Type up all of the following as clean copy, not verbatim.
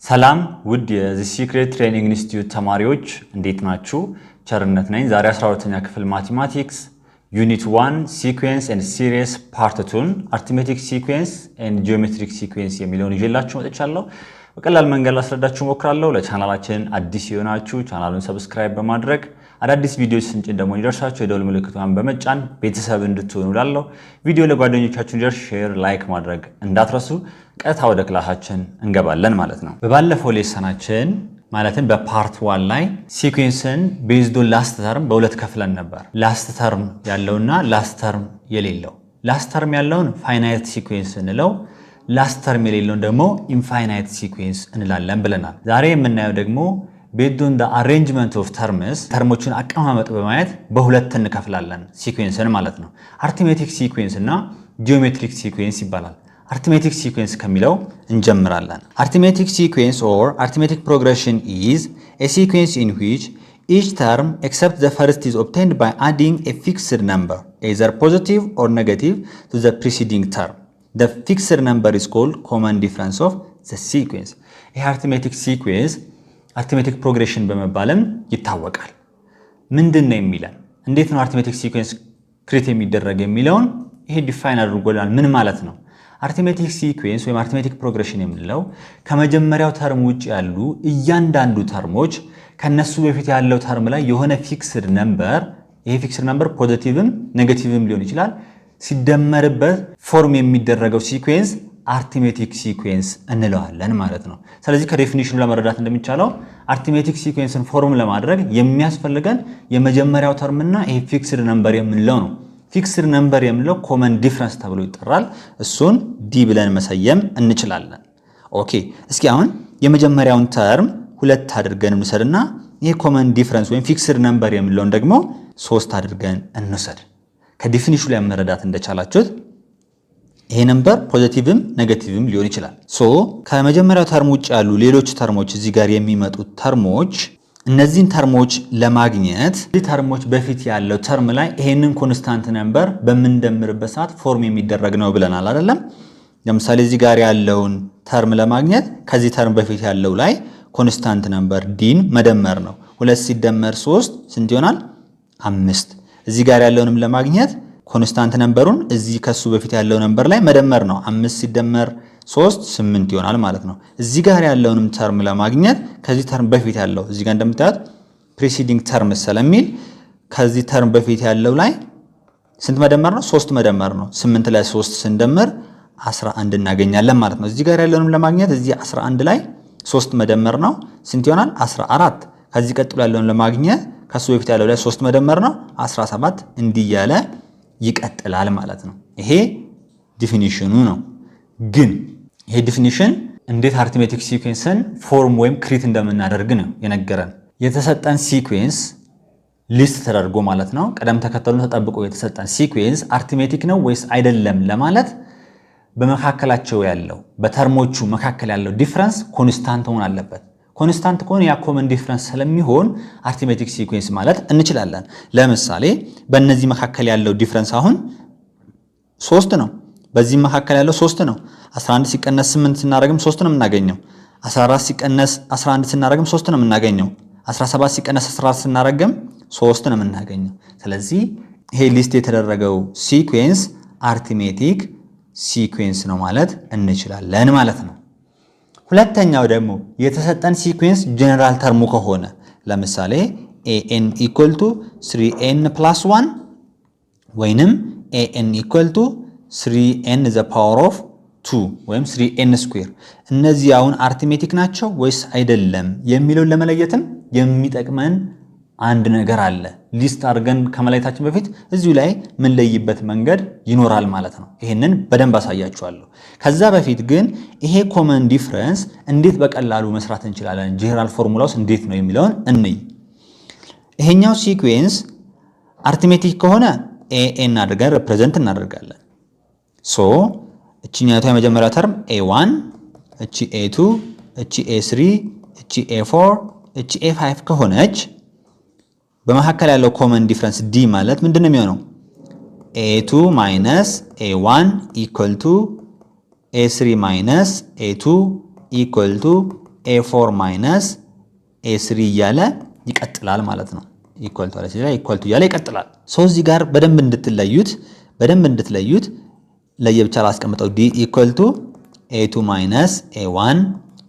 ሰላም ውድ የዚ ሲክሬት ትሬኒንግ ኢንስቲትዩት ተማሪዎች እንዴት ናችሁ? ቸርነት ነኝ። ዛሬ 12ኛ ክፍል ማቴማቲክስ ዩኒት 1 ሲኩዌንስ ኤንድ ሲሪስ ፓርት 2 አርithmetic ሲኩዌንስ ኤንድ ጂኦሜትሪክ ሲኩዌንስ የሚለውን ይዤላችሁ መጥቻለሁ። በቀላል መንገድ ላስረዳችሁ ሞክራለሁ። ለቻናላችን አዲስ የሆናችሁ ቻናሉን ሰብስክራይብ በማድረግ አዳዲስ ቪዲዮዎች ስንጭን ደግሞ ይደርሳችሁ የደወል ምልክቱን በመጫን ቤተሰብ እንድትሆኑ ላለው ቪዲዮ ለጓደኞቻችሁ እንዲደርስ ሼር ላይክ ማድረግ እንዳትረሱ። ቀጥታ ወደ ክላሳችን እንገባለን ማለት ነው። በባለፈው ሌሰናችን ማለትም በፓርት 1 ላይ ሲኩዌንስን ቤዝድ ኦን ላስት ተርም በሁለት ከፍለን ነበር። ላስት ተርም ያለውና ላስት ተርም የሌለው። ላስት ተርም ያለውን ፋይናይት ሲኩዌንስ እንለው፣ ላስት ተርም የሌለውን ደግሞ ኢንፋይናይት ሲኩዌንስ እንላለን ብለናል። ዛሬ የምናየው ደግሞ ቤዝድ ኦን ዘ አሬንጅመንት ኦፍ ተርምስ ተርሞችን አቀማመጥ በማየት በሁለት እንከፍላለን ሲኩዌንስን ማለት ነው። አርithmetic ሲኩዌንስ እና ጂኦሜትሪክ ሲኩዌንስ ይባላል። arithmetic sequence ከሚለው እንጀምራለን። arithmetic sequence or arithmetic progression is a sequence in which each term except the first is obtained by adding a fixed number either positive or negative to the preceding term. The fixed number is called common difference of the sequence. ይህ arithmetic sequence arithmetic progression በመባልም ይታወቃል። ምንድነው የሚለን? እንዴት ነው arithmetic sequence ክሬት የሚደረግ የሚለውን ይሄ ዲፋይን አድርጎላል። ምን ማለት ነው? arithmetic sequence ወይም arithmetic progression የምንለው ከመጀመሪያው ተርም ውጭ ያሉ እያንዳንዱ ተርሞች ከነሱ በፊት ያለው ተርም ላይ የሆነ ፊክስድ ነምበር፣ ይሄ ፊክስድ ነምበር ፖዚቲቭም ኔጌቲቭም ሊሆን ይችላል፣ ሲደመርበት ፎርም የሚደረገው ሲኩዌንስ arithmetic sequence እንለዋለን ማለት ነው። ስለዚህ ከዴፊኒሽኑ ለመረዳት እንደሚቻለው arithmetic sequenceን ፎርም ለማድረግ የሚያስፈልገን የመጀመሪያው ተርምና ይሄ ፊክስድ ነምበር የምንለው ነው። ፊክስድ ነምበር የምንለው ኮመን ዲፍረንስ ተብሎ ይጠራል። እሱን ዲ ብለን መሰየም እንችላለን። ኦኬ፣ እስኪ አሁን የመጀመሪያውን ተርም 2 አድርገን እንውሰድና ይሄ ኮመን ዲፍረንስ ወይም ፊክስድ ነምበር የምንለውን ደግሞ 3 አድርገን እንውሰድ። ከዲፊኒሽኑ ላይ መረዳት እንደቻላችሁት ይሄ ነምበር ፖዚቲቭም ኔጌቲቭም ሊሆን ይችላል። ሶ ከመጀመሪያው ተርም ውጭ ያሉ ሌሎች ተርሞች እዚህ ጋር የሚመጡት ተርሞች እነዚህን ተርሞች ለማግኘት እዚህ ተርሞች በፊት ያለው ተርም ላይ ይሄንን ኮንስታንት ነምበር በምንደምርበት ሰዓት ፎርም የሚደረግ ነው ብለናል አይደለም? ለምሳሌ እዚህ ጋር ያለውን ተርም ለማግኘት ከዚህ ተርም በፊት ያለው ላይ ኮንስታንት ነምበር ዲን መደመር ነው። 2 ሲደመር 3 ስንት ይሆናል? 5። እዚህ ጋር ያለውንም ለማግኘት ኮንስታንት ነምበሩን እዚህ ከሱ በፊት ያለው ነምበር ላይ መደመር ነው። 5 ሲደመር 3 8 ይሆናል ማለት ነው። እዚህ ጋር ያለውንም ተርም ለማግኘት ከዚህ ተርም በፊት ያለው እዚህ ጋር እንደምታዩት ፕሪሲዲንግ ተርም ስለሚል ከዚህ ተርም በፊት ያለው ላይ ስንት መደመር ነው? 3 መደመር ነው። 8 ላይ 3 ስንደምር 11 እናገኛለን ማለት ነው። እዚህ ጋር ያለውንም ለማግኘት እዚህ 11 ላይ 3 መደመር ነው። ስንት ይሆናል? 14። ከዚህ ቀጥሎ ያለውን ለማግኘት ከሱ በፊት ያለው ላይ 3 መደመር ነው። 17 እንዲያለ ይቀጥላል ማለት ነው። ይሄ ዲፊኒሽኑ ነው። ግን ይሄ ዲፊኒሽን እንዴት arithmetic ሲኩዌንስን ፎርም ወይም ክሪት እንደምናደርግ ነው የነገረን። የተሰጠን ሲኩዌንስ ሊስት ተደርጎ ማለት ነው ቀደም ተከተሉን ተጠብቆ የተሰጠን ሲኩዌንስ arithmetic ነው ወይስ አይደለም ለማለት በመካከላቸው ያለው በተርሞቹ መካከል ያለው ዲፍረንስ ኮንስታንት መሆን አለበት። ኮንስታንት ከሆነ ያ ኮመን ዲፍረንስ ስለሚሆን arithmetic ሲኩዌንስ ማለት እንችላለን። ለምሳሌ በእነዚህ መካከል ያለው ዲፍረንስ አሁን 3 ነው። በዚህ መካከል ያለው 3 ነው። 11 ሲቀነስ 8 ስናደርግም 3 ነው የምናገኘው። 14 ሲቀነስ 11 ስናደርግም 3 ነው የምናገኘው። 17 ሲቀነስ 14 ስናደርግም 3 ነው የምናገኘው። ስለዚህ ይሄ ሊስት የተደረገው ሲኩዌንስ arithmetic ሲኩዌንስ ነው ማለት እንችላለን ማለት ነው። ሁለተኛው ደግሞ የተሰጠን ሲኩዌንስ ጀነራል ተርሙ ከሆነ ለምሳሌ an = 3n + 1 ወይንም an = 3n the power of 2 ወይም 3n²። እነዚህ አሁን arithmetic ናቸው ወይስ አይደለም የሚለውን ለመለየትም የሚጠቅመን አንድ ነገር አለ። ሊስት አድርገን ከመለየታችን በፊት እዚሁ ላይ ምን ለይበት መንገድ ይኖራል ማለት ነው። ይሄንን በደንብ አሳያችኋለሁ። ከዛ በፊት ግን ይሄ ኮመን ዲፍረንስ እንዴት በቀላሉ መስራት እንችላለን፣ ጀነራል ፎርሙላውስ እንዴት ነው የሚለውን እንይ። ይሄኛው ሲኩዌንስ arithmetic ከሆነ an አድርገን ሪፕሬዘንት እናደርጋለን። ሶ እቺኛቷ የመጀመሪያው ተርም a1 እቺ a2 እቺ a3 እቺ a4 እቺ a5 ከሆነች በመካከል ያለው ኮመን ዲፍረንስ ዲ ማለት ምንድነው የሚሆነው? a2 - a1 = a3 - a2 equal to a4 ማይነስ a3 እያለ ይቀጥላል ማለት ነው። ኢኳል ቱ አለ ሲላ ኢኳል ቱ እያለ ይቀጥላል። እዚህ ጋር በደንብ እንድትለዩት ለየብቻ ላስቀምጠው። d ኢኳል ቱ a2 ማይነስ a1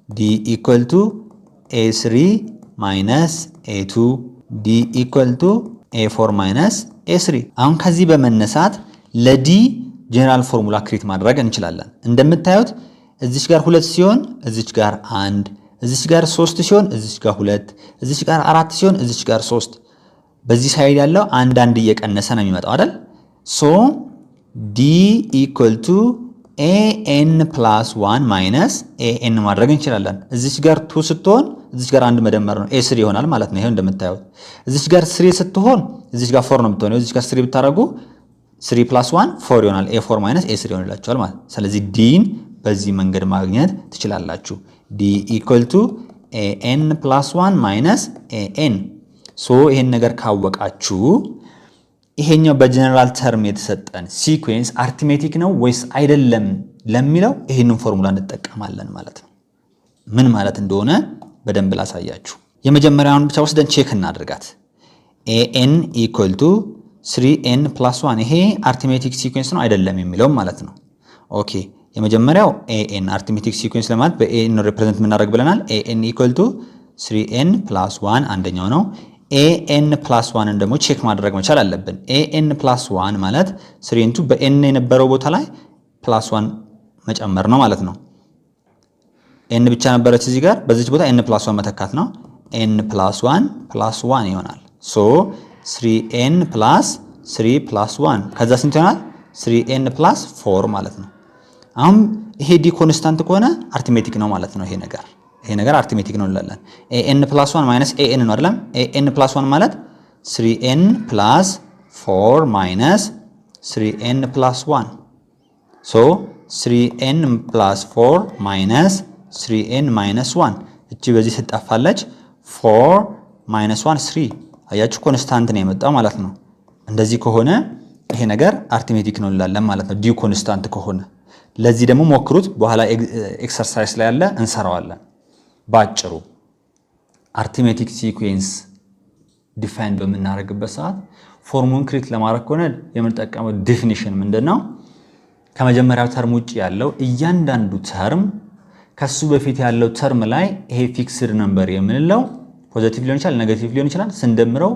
d ኢኳል ቱ a3 ማይነስ a2 d ኢኳል ቱ a4 ማይነስ a3። አሁን ከዚህ በመነሳት ለዲ ጀነራል ፎርሙላ ክሬት ማድረግ እንችላለን። እንደምታዩት እዚች ጋር 2 ሲሆን እዚች ጋር 1፣ እዚች ጋር 3 ሲሆን እዚች ጋር 2፣ እዚች ጋር 4 ሲሆን እዚች ጋር 3። በዚህ ሳይድ ያለው አንድ እየቀነሰ ነው የሚመጣው አይደል? ሶ d ኢኳል ቱ an + 1 ማይነስ an ማድረግ እንችላለን። እዚች ጋር 2 ስትሆን እዚች ጋር 1 መደመር ነው a3 ይሆናል ማለት ነው። ይሄው እንደምታዩት እዚች ጋር 3 ስትሆን እዚች ጋር 4 ነው የምትሆነው። እዚች ጋር 3 ብታረጉ 3 + 1 4 ይሆናል። a4 ማይነስ a3 ይሆንላችኋል ማለት። ስለዚህ ዲን በዚህ መንገድ ማግኘት ትችላላችሁ። d ኢኳል ቱ an + 1 ማይነስ an። ይሄን ነገር ካወቃችሁ ይሄኛው በጀነራል ተርም የተሰጠን ሲኩዌንስ አርትሜቲክ ነው ወይስ አይደለም ለሚለው ይሄንን ፎርሙላ እንጠቀማለን ማለት ነው። ምን ማለት እንደሆነ በደንብ ላሳያችሁ። የመጀመሪያውን ብቻ ወስደን ቼክ እናድርጋት። an ኢኳል ቱ 3n + 1 ይሄ አርትሜቲክ ሲኩዌንስ ነው አይደለም የሚለው ማለት ነው። ኦኬ የመጀመሪያው an አርትሜቲክ ሲኩዌንስ ለማለት በan ሪፕሬዘንት የምናደርግ ብለናል። an ኢኳል ቱ 3n + 1 አንደኛው ነው። an + 1ን ደግሞ ቼክ ማድረግ መቻል አለብን። an + 1 ማለት 3n በn የነበረው ቦታ ላይ +1 መጨመር ነው ማለት ነው። n ብቻ ነበረች እዚህ ጋር፣ በዚች ቦታ n + 1 መተካት ነው። n + 1 + 1 ይሆናል። 3n + 3 + 1 ከዛ ስንት ይሆናል? 3n + 4 ማለት ነው። አሁን ይሄ ዲ ኮንስታንት ከሆነ አርትሜቲክ ነው ማለት ነው። ይሄ ነገር አርትሜቲክ ነው እንላለን። an + 1 ማይነስ an ነው አይደለም? an + 1 ማለት 3n + 4 ማይነስ 3n + 1 3n + 4 ማይነስ 3n - 1 እቺ በዚህ ትጠፋለች። 4 - 1 3 አያችሁ ኮንስታንት ነው የመጣው ማለት ነው። እንደዚህ ከሆነ ይሄ ነገር አርትሜቲክ ነው እንላለን ማለት ነው፣ ዲ ኮንስታንት ከሆነ። ለዚህ ደግሞ ሞክሩት፣ በኋላ ኤክሰርሳይዝ ላይ ያለ እንሰራዋለን። ባጭሩ አርትሜቲክ ሲኩዌንስ ዲፋይን በምናደርግበት ሰዓት ፎርሙን ክሬት ለማድረግ ከሆነ የምንጠቀመው ዴፊኒሽን ምንድነው? ከመጀመሪያው ተርም ውጪ ያለው እያንዳንዱ ተርም ከሱ በፊት ያለው ተርም ላይ ይሄ ፊክስድ ነምበር የምንለው ፖዚቲቭ ሊሆን ይችላል፣ ኔጌቲቭ ሊሆን ይችላል፣ ስንደምረው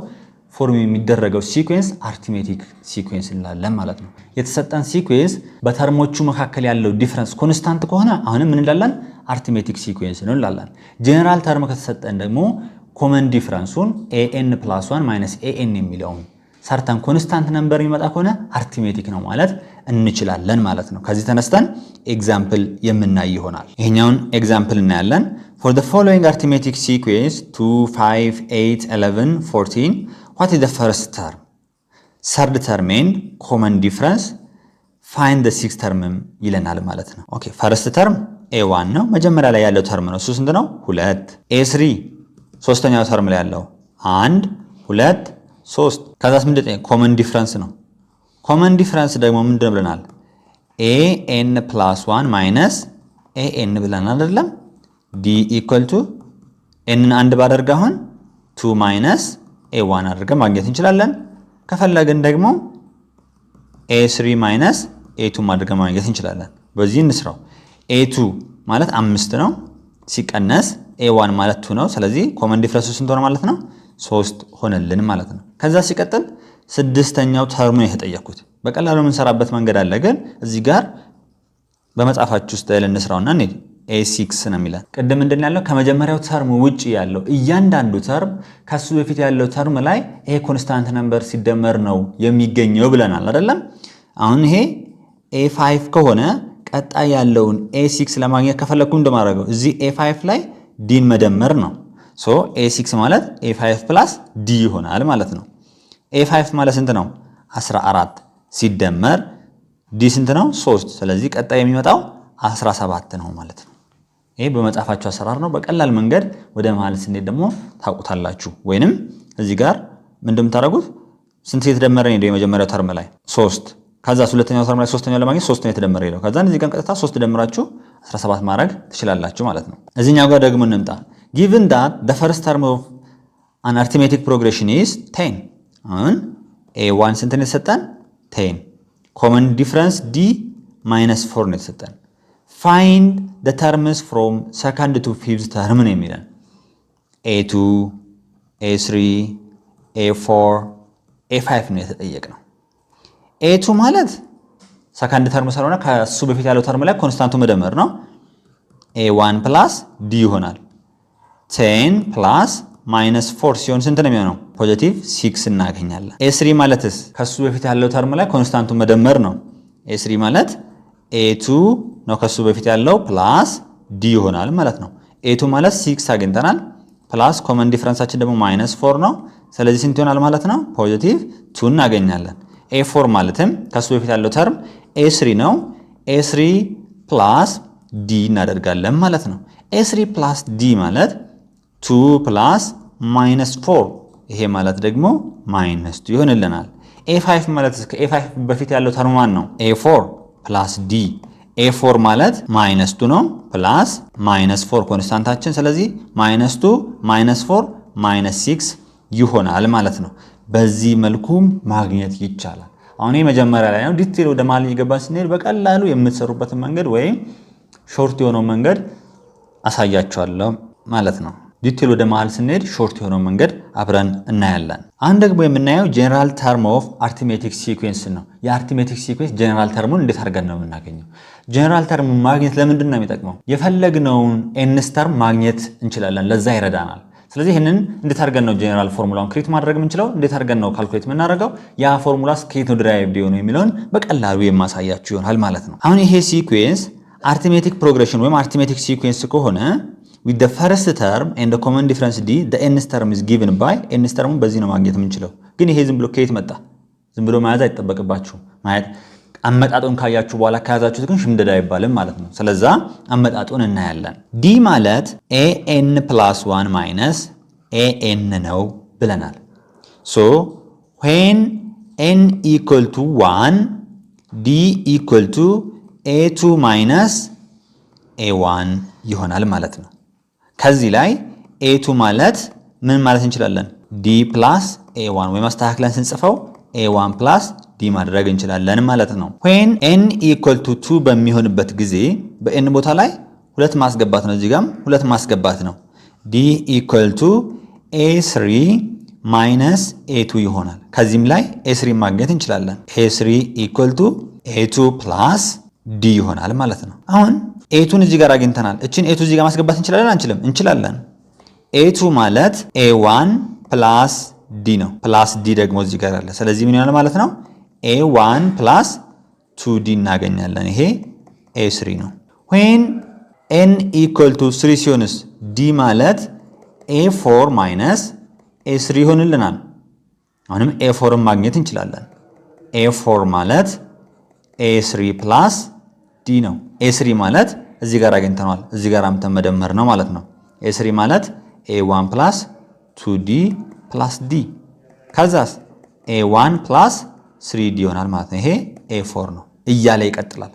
ፎርም የሚደረገው ሲኩዌንስ አርትሜቲክ ሲኩዌንስ እንላለን ማለት ነው። የተሰጠን ሲኩዌንስ በተርሞቹ መካከል ያለው ዲፈረንስ ኮንስታንት ከሆነ አሁንም ምን እንላለን? አርትሜቲክ ሲኩዌንስ ነው እንላለን። ጀነራል ተርም ከተሰጠን ደግሞ ኮመን ዲፈረንሱን an + 1 ማይነስ an የሚለውን ሰርተን ኮንስታንት ነምበር የሚመጣ ከሆነ አርትሜቲክ ነው ማለት እንችላለን ማለት ነው። ከዚህ ተነስተን ኤግዛምፕል የምናይ ይሆናል። ይሄኛውን ኤግዛምፕል እናያለን። for the following arithmetic sequence 2 5 8 11 14 what is the first term, third term and common difference, find the sixth term ይለናል ማለት ነው። ኦኬ ፈርስት ተርም a1 ነው፣ መጀመሪያ ላይ ያለው ተርም ነው። እሱ ስንት ነው? 2 a3 ሶስተኛው ተርም ላይ ያለው 1 2 3 ከዛስ ምንድን ነው? ኮመን ዲፈረንስ ነው። ኮመን ዲፈረንስ ደግሞ ምንድን ነው ብለናል? an + 1 ማይነስ an ብለናል አይደለም? d ኢኳል ቱ n አንድ ባደርግ አሁን 2 ማይነስ a1 አድርገን ማግኘት እንችላለን። ከፈለግን ደግሞ a3 ማይነስ a2 አድርገን ማግኘት እንችላለን። በዚህ እንስራው። a2 ማለት 5 ነው ሲቀነስ a1 ማለት 2 ነው። ስለዚህ ኮመን ዲፈረንሱ ስንት ሆነ ማለት ነው? 3 ሆነልን ማለት ነው። ከዛ ሲቀጥል ስድስተኛው ተርም ነው የተጠየኩት። በቀላሉ የምንሰራበት መንገድ አለ፣ ግን እዚህ ጋር በመጻፋችሁ ውስጥ እንስራውና እንሂድ። a6 ነው የሚለን። ቅድም ምንድን ያለው ከመጀመሪያው ተርም ውጪ ያለው እያንዳንዱ ተርም ከሱ በፊት ያለው ተርም ላይ ይሄ ኮንስታንት ነምበር ሲደመር ነው የሚገኘው ብለናል አይደለም? አሁን ይሄ a5 ከሆነ ቀጣይ ያለውን a6 ለማግኘት ከፈለኩ እንደማደርገው እዚህ a5 ላይ ዲን መደመር ነው። ሶ a6 ማለት a5 + d ይሆናል ማለት ነው። a5 ማለት ስንት ነው? 14 ሲደመር d ስንት ነው? 3። ስለዚህ ቀጣይ የሚመጣው 17 ነው ማለት ነው። ይሄ በመጻፋችሁ አሰራር ነው። በቀላል መንገድ ወደ መሃል ስንሄድ ደግሞ ታውቁታላችሁ። ወይንም እዚህ ጋር ምንድነው የምታደርጉት? ስንት የተደመረ ነው የመጀመሪያው ተርም ላይ 3። ከዛ ሁለተኛው ተርም ላይ ሶስተኛው ለማግኘት 3 ነው የተደመረ ነው። ከዛ እዚህ ጋር ቀጥታ 3 ደምራችሁ 17 ማድረግ ትችላላችሁ ማለት ነው። እዚህኛው ጋር ደግሞ እንምጣ። given that the first term of an arithmetic progression is 10 አሁን a1 ስንት ነው የተሰጠን 10 common difference d minus 4 ነው የተሰጠን find the terms from second to fifth term ነው የሚለን a2 a3 a4 a5 ነው የተጠየቅነው። a2 ማለት ሰከንድ ተርም ስለሆነ ከሱ በፊት ያለው ተርም ላይ ኮንስታንቱ መደመር ነው። a1 plus d ይሆናል 10 plus minus 4 ሲሆን ስንት ነው የሚሆነው? ፖዚቲቭ 6 እናገኛለን። a3 ማለትስ ከሱ በፊት ያለው ተርም ላይ ኮንስታንቱ መደመር ነው። a3 ማለት a2 ነው ከሱ በፊት ያለው ፕላስ d ይሆናል ማለት ነው። a2 ማለት 6 አግኝተናል ፕላስ ኮመን ዲፈረንሳችን ደግሞ ማይነስ 4 ነው። ስለዚህ ስንት ይሆናል ማለት ነው? ፖዚቲቭ 2 እናገኛለን። a4 ማለትም ከሱ በፊት ያለው ተርም a3 ነው። a3 ፕላስ d እናደርጋለን ማለት ነው። a3 ፕላስ d ማለት 2 ፕላስ ማይነስ 4 ይሄ ማለት ደግሞ ማይነስ 2 ይሆንልናል። a5 ማለት ከa5 በፊት ያለው ተርም ማን ነው? a4 ፕላስ d a4 ማለት ማይነስ 2 ነው ፕላስ ማይነስ 4 ኮንስታንታችን። ስለዚህ ማይነስ 2 ማይነስ 4 ማይነስ 6 ይሆናል ማለት ነው። በዚህ መልኩ ማግኘት ይቻላል። አሁን መጀመሪያ ላይ ነው ዲቴል ወደ መሃል እየገባን ስንሄድ በቀላሉ የምትሰሩበትን መንገድ ወይም ሾርት የሆነው መንገድ አሳያችኋለሁ ማለት ነው። ዲቴል ወደ መሃል ስንሄድ ሾርት የሆነው መንገድ አብረን እናያለን። አሁን ደግሞ የምናየው ጀነራል ተርም ኦፍ አርቲሜቲክ ሲኩዌንስ ነው። የአርቲሜቲክ ሲኩዌንስ ጀነራል ተርሙን እንዴት አድርገን ነው የምናገኘው? ጀነራል ተርም ማግኘት ለምንድን ነው የሚጠቅመው? የፈለግነውን ኤንስ ተርም ማግኘት እንችላለን። ለዛ ይረዳናል። ስለዚህ ይህንን እንዴት አድርገን ነው ጀነራል ፎርሙላውን ክሬት ማድረግ የምንችለው? እንዴት አድርገን ነው ካልኩሌት የምናደርገው? ያ ፎርሙላስ ከየት ነው ድራይቭድ የሆነው የሚለውን በቀላሉ የማሳያችሁ ይሆናል ማለት ነው። አሁን ይሄ ሲኩዌንስ አርቲሜቲክ ፕሮግሬሽን ወይም አርቲሜቲክ ሲኩዌንስ ከሆነ with the first term and the common difference d the nth term is given by nth term በዚህ ነው ማግኘት የምንችለው። ግን ይሄ ዝም ብሎ ከየት መጣ? ዝም ብሎ መያዝ አይጠበቅባችሁ። ማለት አመጣጡን ካያችሁ በኋላ ከያዛችሁት ግን ሽምደዳ አይባልም ማለት ነው። ስለዛ አመጣጡን እናያለን። d ማለት an plus 1 minus an ነው ብለናል። so when n equal to 1 d equal to a2 minus a1 ይሆናል ማለት ነው። ከዚህ ላይ a2 ማለት ምን ማለት እንችላለን? d plus a1 ወይ ማስተካክለን ስንጽፈው a1 plus d ማድረግ እንችላለን ማለት ነው። when n equal to 2 በሚሆንበት ጊዜ በn ቦታ ላይ ሁለት ማስገባት ነው። እዚህ ጋርም ሁለት ማስገባት ነው። d equal to a3 minus a2 ይሆናል። ከዚህም ላይ a3 ማግኘት እንችላለን። a3 equal to a2 plus d ይሆናል ማለት ነው። አሁን a2ን እዚህ ጋር አግኝተናል። እቺን a2 እዚህ ጋር ማስገባት እንችላለን አንችልም? እንችላለን። a2 ማለት a1 plus d ነው። ፕላስ d ደግሞ እዚህ ጋር አለ። ስለዚህ ምን ይሆናል ማለት ነው? a1 plus 2d እናገኛለን። ይሄ a3 ነው። when n equal to 3 ሲሆንስ d ማለት a4 minus a3 ይሆንልናል። አሁንም a4ን ማግኘት እንችላለን። a4 ማለት a3 plus d ነው። a3 ማለት እዚህ ጋር አግኝተናል። እዚህ ጋር አምተን መደመር ነው ማለት ነው። a3 ማለት a1 plus 2d plus d ከዛስ a1 plus 3d ይሆናል ማለት ነው። ይሄ a4 ነው እያለ ይቀጥላል።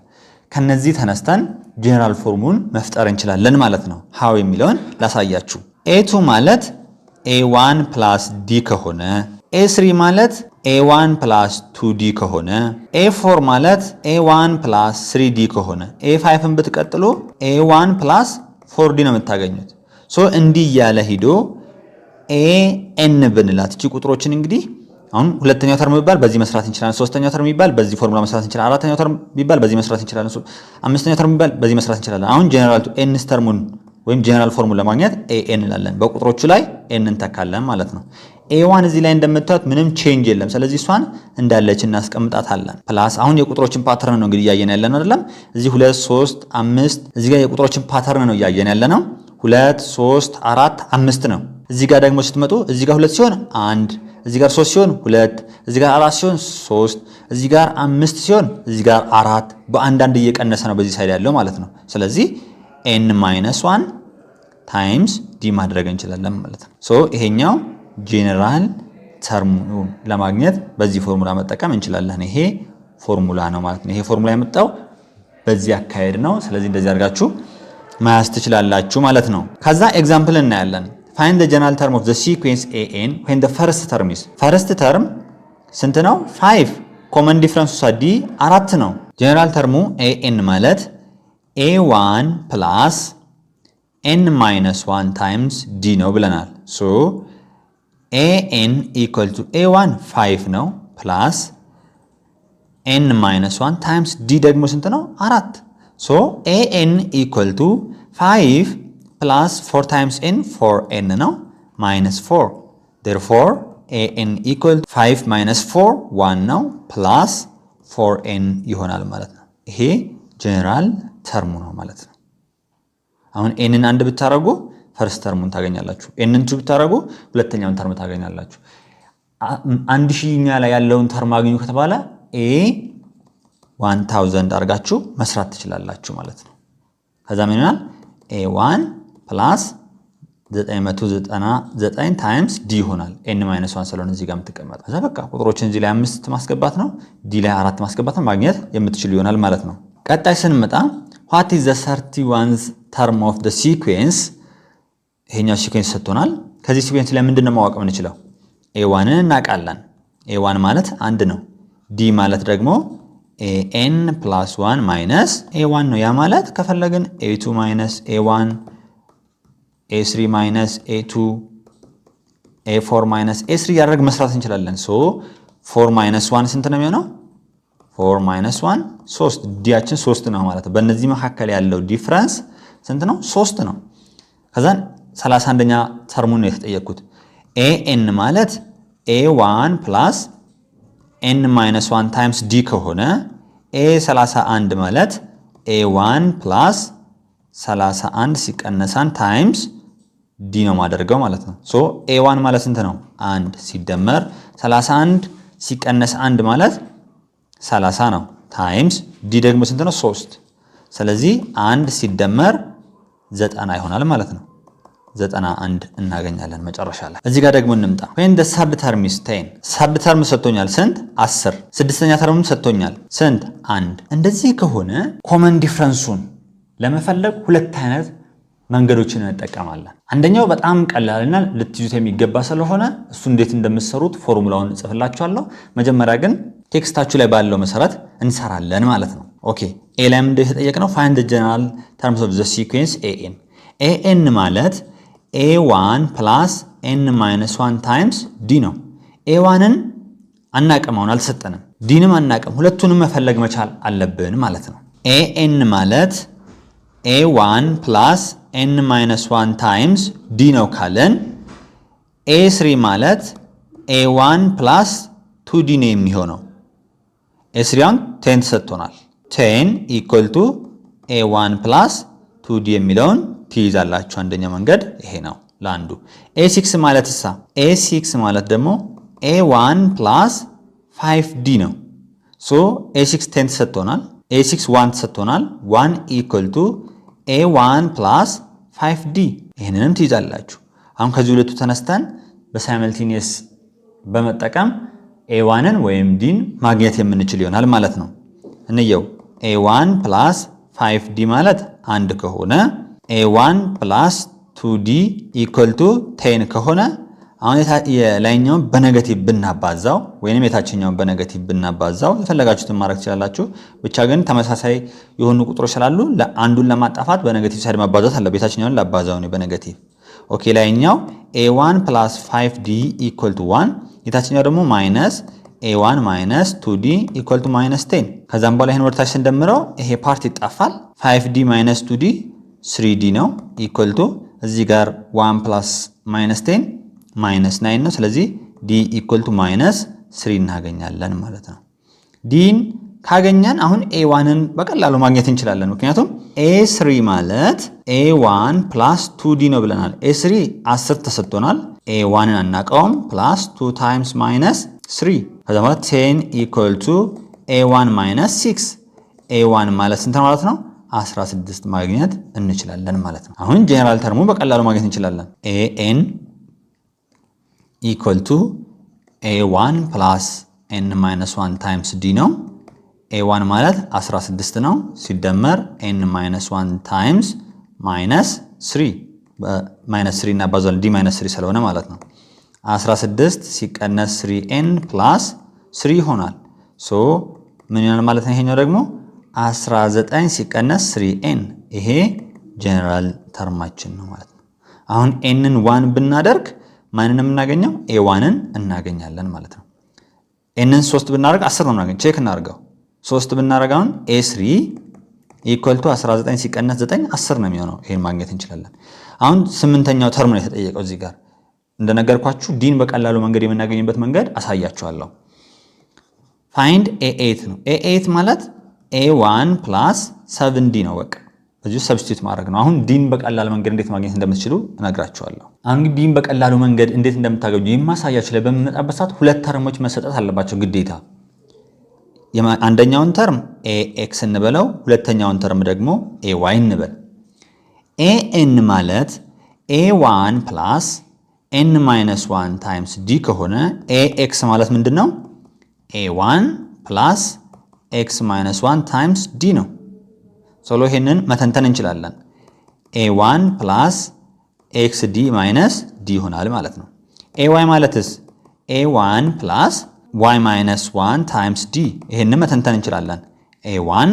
ከነዚህ ተነስተን ጀነራል ፎርሙን መፍጠር እንችላለን ማለት ነው። how የሚለውን ላሳያችሁ። a2 ማለት a1 plus d ከሆነ a3 ማለት a1 plus 2d ከሆነ a4 ማለት a1 plus 3d ከሆነ a5ን ብትቀጥሉ a1 plus 4d ነው የምታገኙት። ሶ እንዲህ እያለ ሂዶ an ብንላት እቺ ቁጥሮችን እንግዲህ አሁን ሁለተኛው ተርም ቢባል በዚህ መስራት እንችላለን። ሶስተኛው ተርም ቢባል በዚህ ፎርሙላ መስራት እንችላለን። አራተኛው ተርም ቢባል በዚህ መስራት እንችላለን። አምስተኛው ተርም ቢባል በዚህ መስራት እንችላለን። አሁን ጀነራል ቱ n ተርሙን ወይም ጀነራል ፎርሙላ ለማግኘት an እንላለን። በቁጥሮቹ ላይ n እንተካለን ማለት ነው። a1 እዚህ ላይ እንደምታዩት ምንም ቼንጅ የለም። ስለዚህ እሷን እንዳለች እናስቀምጣታለን። ፕላስ አሁን የቁጥሮችን ፓተርን ነው እንግዲህ እያየን ያለን አይደለም። እዚህ 2 3 5 እዚህ ጋር የቁጥሮችን ፓተርን ነው እያየን ያለነው። 2 3 4 5 ነው። እዚህ ጋር ደግሞ ስትመጡ እዚህ ጋር 2 ሲሆን 1 እዚህ ጋር 3 ሲሆን 2 እዚህ ጋር 4 ሲሆን 3 እዚህ ጋር 5 ሲሆን እዚህ ጋር 4 በአንዳንድ እየቀነሰ ነው በዚህ ሳይድ ያለው ማለት ነው። ስለዚህ n-1 ታይምስ d ማድረግ እንችላለን ማለት ነው። ሶ ይሄኛው ጄነራል ተርሙን ለማግኘት በዚህ ፎርሙላ መጠቀም እንችላለን። ይሄ ፎርሙላ ነው ማለት ነው። ይሄ ፎርሙላ የመጣው በዚህ አካሄድ ነው። ስለዚህ እንደዚህ አድርጋችሁ ማያዝ ትችላላችሁ ማለት ነው። ከዛ ኤግዛምፕል እናያለን። find the general term of the sequence an when the first term is first term ስንት ነው? 5 ኮመን ዲፍረንስ ዲ 4 ነው። ጀነራል ተርሙ an ማለት a1 ፕላስ n minus 1 times d ነው ብለናል። ሶ an equal to a1 5 ነው ፕላስ n minus 1 times d ደግሞ ስንት ነው? 4 ሶ an equal to 5 plus 4 times n 4n ነው minus 4 therefore an equal to 5 minus 4 1 ነው plus 4n ይሆናል ማለት ነው። ይሄ ጀነራል ተርሙ ነው ማለት ነው። አሁን ኤንን አንድ ብታረጉ ፈርስት ተርሙን ታገኛላችሁ። ኤንን ቱ ብታረጉ ሁለተኛውን ተርም ታገኛላችሁ። 1000ኛ ላይ ያለውን ተርም አግኙ ከተባለ ኤ 1000 አድርጋችሁ መስራት ትችላላችሁ ማለት ነው። ከዛ ምን ይሆናል? a1 plus 999 ታይምስ ዲ ይሆናል። n - 1 ስለሆነ እዚህ ጋር የምትቀመጠው ከዛ በቃ ቁጥሮችን እዚህ ላይ 5 ማስገባት ነው፣ ዲ ላይ 4 ማስገባት ነው፣ ማግኘት የምትችሉ ይሆናል ማለት ነው። ቀጣይ ስንመጣ what is the 31st term of the sequence? ይሄኛው ሲኩዌንስ ሰጥቶናል። ከዚህ ሲኩዌንስ ላይ ምንድነው ማወቅ የምንችለው? a1 እናውቃለን። a1 ማለት 1 ነው። d ማለት ደግሞ an plus 1 minus a1 ነው። ያ ማለት ከፈለግን a2 minus a1 a3 minus a2 a4 minus a3 ያደርግ መስራት እንችላለን። ሶ 4 minus 1 ስንት ነው የሚሆነው? 4 minus 1 3 ዲያችን 3 ነው ማለት ነው። በእነዚህ መካከል ያለው ዲፍረንስ ስንት ነው? 3 ነው። ከዛን 31ኛ ተርሙን ነው የተጠየቅኩት። an ማለት a1 plus n minus 1 times d ከሆነ a31 ማለት a1 plus 31 ሲቀነስ 1 times d ነው ማደርገው ማለት ነው። ሶ a1 ማለት ስንት ነው? 1 ሲደመር 31 ሲቀነስ 1 ማለት 30 ነው ታይምስ ዲ ደግሞ ስንት ነው? 3። ስለዚህ 1 ሲደመር 90 ይሆናል ማለት ነው። 91 እናገኛለን መጨረሻ ላይ። እዚህ ጋር ደግሞ እንምጣ። when the third term is 10 third term ሰጥቶኛል ስንት? 10። ስድስተኛ ተርምም ሰጥቶኛል ስንት? 1። እንደዚህ ከሆነ ኮመን ዲፍረንሱን ለመፈለግ ሁለት አይነት መንገዶችን እንጠቀማለን። አንደኛው በጣም ቀላልና ልትይዙት የሚገባ ስለሆነ እሱ እንዴት እንደምትሰሩት ፎርሙላውን እጽፍላችኋለሁ። መጀመሪያ ግን ቴክስታችሁ ላይ ባለው መሰረት እንሰራለን ማለት ነው። ኦኬ ኤ ላይ ምንድነው የተጠየቅነው? find the general terms of the sequence an an ማለት a1 plus n minus 1 times d ነው። a1ን አናቀማውን አልሰጠንም፣ ዲንም አናቀም። ሁለቱንም መፈለግ መቻል አለብን ማለት ነው። an ማለት a1 plus n minus 1 times d ነው ካለን a3 ማለት a1 plus 2d ነው የሚሆነው። a3ን 10 ተሰጥቶናል። 10 equal to a1 plus 2d የሚለውን ትይዛላችሁ። አንደኛው መንገድ ይሄ ነው ለአንዱ። a6 ማለት እሳ a6 ማለት ደግሞ a1 plus 5d ነው። ሶ a6 10 ተሰጥቶናል፣ a6 1 ተሰጥቶናል። 1 equal to a1 plus 5d ይሄንንም ትይዛላችሁ። አሁን ከዚህ ሁለቱ ተነስተን በሳይመልቴኒየስ በመጠቀም a1ን ወይም ዲን ማግኘት የምንችል ይሆናል ማለት ነው። እንየው a1 plus 5d ማለት 1 ከሆነ a1 plus 2d equal to 10 ከሆነ አሁን የላይኛውን በኔጌቲቭ ብናባዛው ወይንም የታችኛውን በኔጌቲቭ ብናባዛው የፈለጋችሁትን ማድረግ ትችላላችሁ። ብቻ ግን ተመሳሳይ የሆኑ ቁጥሮች ስላሉ አንዱን ለማጣፋት በኔጌቲቭ ሳይድ ማባዛት አለበት። የታችኛውን ላባዛው ነው በኔጌቲቭ። ኦኬ ላይኛው a1 plus 5d equal to 1 የታችኛው ደግሞ ማይነስ a1 minus 2d equal to minus 10 ከዛም በኋላ ይሄን ወርታች ስንደምረው ይሄ ፓርት ይጣፋል። 5d minus 2d 3d ነው equal to እዚህ ጋር 1 plus minus 10 minus 9 ነው። ስለዚህ d equal to minus 3 እናገኛለን ማለት ነው። ዲን ካገኘን አሁን a1ን በቀላሉ ማግኘት እንችላለን። ምክንያቱም a3 ማለት a1 plus 2d ነው ብለናል። a3 10 ተሰጥቶናል። a1ን አናውቀውም plus 2 times minus 3 ከዛ ማለት 10 equal to a1 minus 6 a1 ማለት ስንት ማለት ነው? 16 ማግኘት እንችላለን ማለት ነው። አሁን ጀነራል ተርሙ በቀላሉ ማግኘት እንችላለን። an equal to a1 plus n minus 1 times d ነው። a1 ማለት 16 ነው ሲደመር n -1 ታይምስ -3 እና ባዛል d -3 ስለሆነ ማለት ነው 16 ሲቀነስ 3n ፕላስ 3 ይሆናል። ሶ ምን ይሆናል ማለት ነው? ይሄኛው ደግሞ 19 ሲቀነስ 3n ይሄ ጀነራል ተርማችን ነው ማለት ነው። አሁን nን 1 ብናደርግ ማንንም እናገኘው a1ን እናገኛለን ማለት ነው። nን 3 ብናደርግ 10 ነው እናገኘው። ቼክ እናድርገው። 3 ብናደርግ አሁን a3 ኢኳል ቱ 19 ሲቀነስ 9 10 ነው የሚሆነው። ይሄን ማግኘት እንችላለን። አሁን 8ኛው ተርም ነው የተጠየቀው እዚህ ጋር እንደነገርኳችሁ ዲን በቀላሉ መንገድ የምናገኝበት መንገድ አሳያችኋለሁ። ፋይንድ a8 ነው። a8 ማለት a1 + 7d ነው። በቃ በዚህ ሰብስቲቱት ማድረግ ነው። አሁን ዲን በቀላሉ መንገድ እንዴት ማግኘት እንደምትችሉ እነግራችኋለሁ። አሁን ዲን በቀላሉ መንገድ እንዴት እንደምታገኙ የማሳያችሁ ላይ በሚመጣበት ሰዓት ሁለት ተርሞች መሰጠት አለባቸው ግዴታ። አንደኛውን ተርም ax እንበለው፣ ሁለተኛውን ተርም ደግሞ ay እንበል። an ማለት a1 + n -1 ታይምስ d ከሆነ ax ማለት ምንድነው? a1 + x -1 ታይምስ d ነው። ሶሎ ይሄንን መተንተን እንችላለን። a1 + xd - d ይሆናል ማለት ነው። ay ማለትስ a1 + y -1 ታይምስ d ይሄንን መተንተን እንችላለን። a1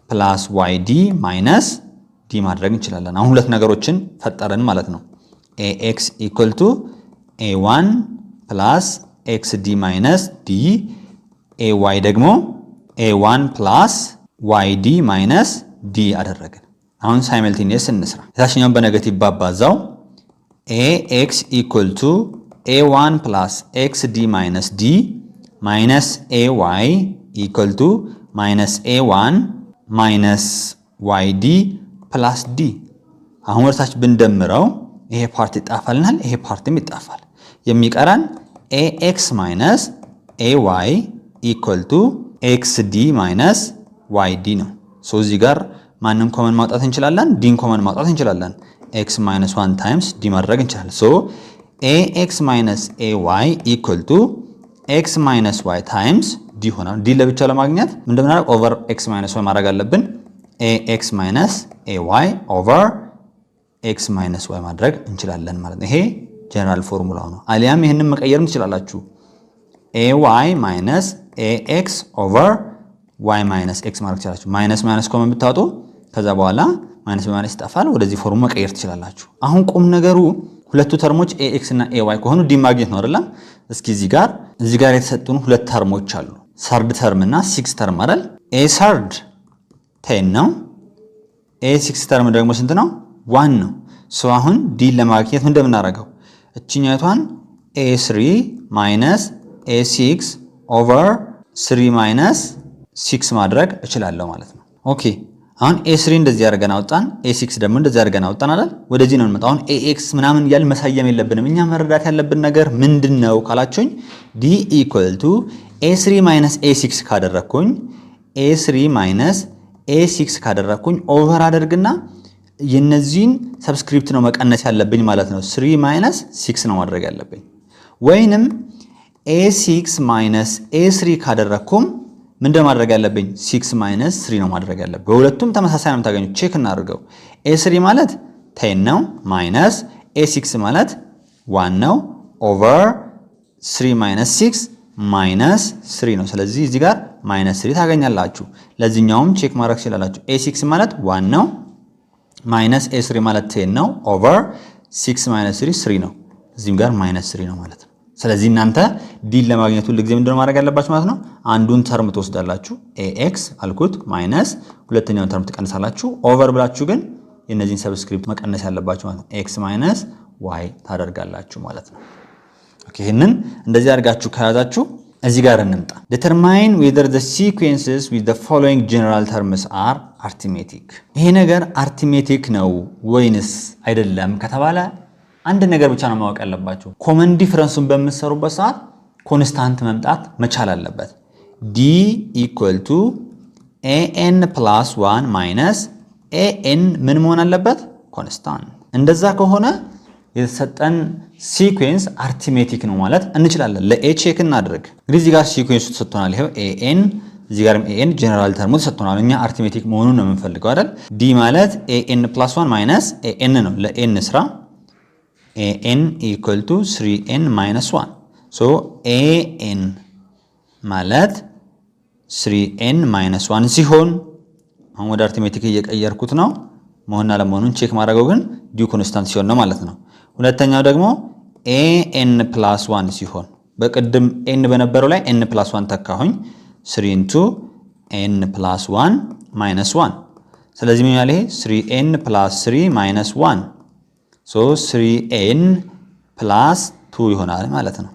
+ yd - d ማድረግ እንችላለን። አሁን ሁለት ነገሮችን ፈጠረን ማለት ነው። ax = a1 + xd - d ay ደግሞ a1 + yd - d አደረግን። አሁን ሳይመልቲኒየስ እንስራ። የታችኛውን በኔጌቲቭ ባባዛው ax = a1 + xd - d ay = a1 - yd + d። አሁን ወርታች ብንደምረው ይሄ ፓርት ይጣፋልናል፣ ይሄ ፓርትም ይጣፋል። የሚቀረን ax - ay = xd - yd ነው። ሶ እዚህ ጋር ማንን ኮመን ማውጣት እንችላለን? ዲን ኮመን ማውጣት እንችላለን። x - 1 ታይምስ d ማድረግ እንችላለን። ሶ ax - ay = x - y ታይምስ d ይሆናል። d ለብቻ ለማግኘት እንደምናደርግ ኦቨር x - y ማድረግ አለብን። ax - ay ኦቨር x - y ማድረግ እንችላለን ማለት ነው። ይሄ ጀነራል ፎርሙላው ነው። አሊያም ይሄንን መቀየርም ትችላላችሁ። ay - ax ኦቨር y - x ማድረግ ትችላላችሁ። ማይነስ ኮመን ብታወጡ ከዛ በኋላ ማይነስ በማይነስ ይጠፋል። ወደዚህ ፎርሙላ መቀየር ትችላላችሁ። አሁን ቁም ነገሩ ሁለቱ ተርሞች ax እና ay ከሆኑ ዲ ማግኘት ነው አይደል? እስኪ እዚህ ጋር የተሰጡን ሁለት ተርሞች አሉ። ሰርድ ተርም እና ሲክስ ተርም አይደል? a ሰርድ 10 ነው። a ሲክስ ተርም ደግሞ ስንት ነው? 1 ነው። ሶ አሁን ዲ ለማግኘት ምን እንደምናደርገው እቺኛቷን a3 - a6 ኦቨር 3 - 6 ማድረግ እችላለሁ ማለት ነው። ኦኬ አሁን a3 እንደዚህ አድርገን አወጣን፣ a6 ደግሞ እንደዚህ አድርገን አወጣን አይደል? ወደዚህ ነው እንመጣው። አሁን ax ምናምን እያልን መሳየም የለብንም። እኛ መረዳት ያለብን ነገር ምንድነው ካላችሁኝ d = a3 - a6 ካደረኩኝ a3 - a6 ካደረኩኝ ኦቨር አደርግና የነዚህን ሰብስክሪፕት ነው መቀነስ ያለብኝ ማለት ነው። 3 - 6 ነው ማድረግ ያለብኝ። ወይንም a6 - a3 ካደረኩም ምንድን ማድረግ ያለብኝ 6 - 3 ነው ማድረግ ያለብኝ። በሁለቱም ተመሳሳይ ነው የምታገኙት። ቼክ እናድርገው። a3 ማለት 10 ነው ማይነስ a6 ማለት 1 ነው ኦቨር 3 - 6 -3 ነው። ስለዚህ እዚህ ጋር -3 ታገኛላችሁ። ለዚህኛውም ቼክ ማድረግ ትችላላችሁ። a6 ማለት 1 ነው ማይነስ a3 ማለት 10 ነው ኦቨር 6 - 3 3 ነው። እዚህም ጋር -3 ነው ማለት ነው። ስለዚህ እናንተ ዲን ለማግኘት ሁሉ ጊዜ ምንድነው ማድረግ ያለባችሁ ማለት ነው? አንዱን ተርም ትወስዳላችሁ ax አልኩት ማይነስ ሁለተኛውን ተርም ትቀንሳላችሁ ኦቨር ብላችሁ ግን የነዚህን ሰብስክሪፕት መቀነስ ያለባችሁ ማለት ነው። x - y ታደርጋላችሁ ማለት ነው። ኦኬ ይሄንን እንደዚህ አድርጋችሁ ከያዛችሁ እዚህ ጋር እንምጣ። determine whether the sequences with the following general terms are arithmetic። ይሄ ነገር arithmetic ነው ወይንስ አይደለም ከተባለ አንድ ነገር ብቻ ነው ማወቅ ያለባችሁ። ኮመን ዲፈረንሱን በምትሰሩበት ሰዓት ኮንስታንት መምጣት መቻል አለበት። d = an + 1 - an ምን መሆን አለበት? ኮንስታንት። እንደዛ ከሆነ የተሰጠን ሲኩዌንስ አርቲሜቲክ ነው ማለት እንችላለን። ለኤ ቼክ እናድርግ። እንግዲህ እዚህ ጋር ሲኩዌንሱ ተሰጥቶናል። ይሄው an እዚህ ጋርም ኤኤን ጀነራል ተርሙ ተሰጥቶናል። እኛ አርትሜቲክ መሆኑን ነው የምንፈልገው አይደል? ዲ ማለት ኤኤን ፕላስ 1 ማይነስ ኤኤን ነው። ለኤን ስራ ኤኤን ኢኳል ቱ 3ኤን ማይነስ 1 ሶ ኤኤን ማለት 3ኤን ማይነስ 1 ሲሆን አሁን ወደ አርትሜቲክ እየቀየርኩት ነው። መሆንና ለመሆኑን ቼክ ማድረገው ግን ዲው ኮንስታንት ሲሆን ነው ማለት ነው። ሁለተኛው ደግሞ ኤኤን ፕላስ 1 ሲሆን በቅድም ኤን በነበረው ላይ ኤን ፕላስ 1 ተካሁኝ 3 into ኤን ፕላስ 1 ማይነስ 1 ስለዚህ ምን ያለ ይሄ 3ኤን ፕላስ 3 ማይነስ 1 ሶ 3ኤን ፕላስ 2 ይሆናል ማለት ነው።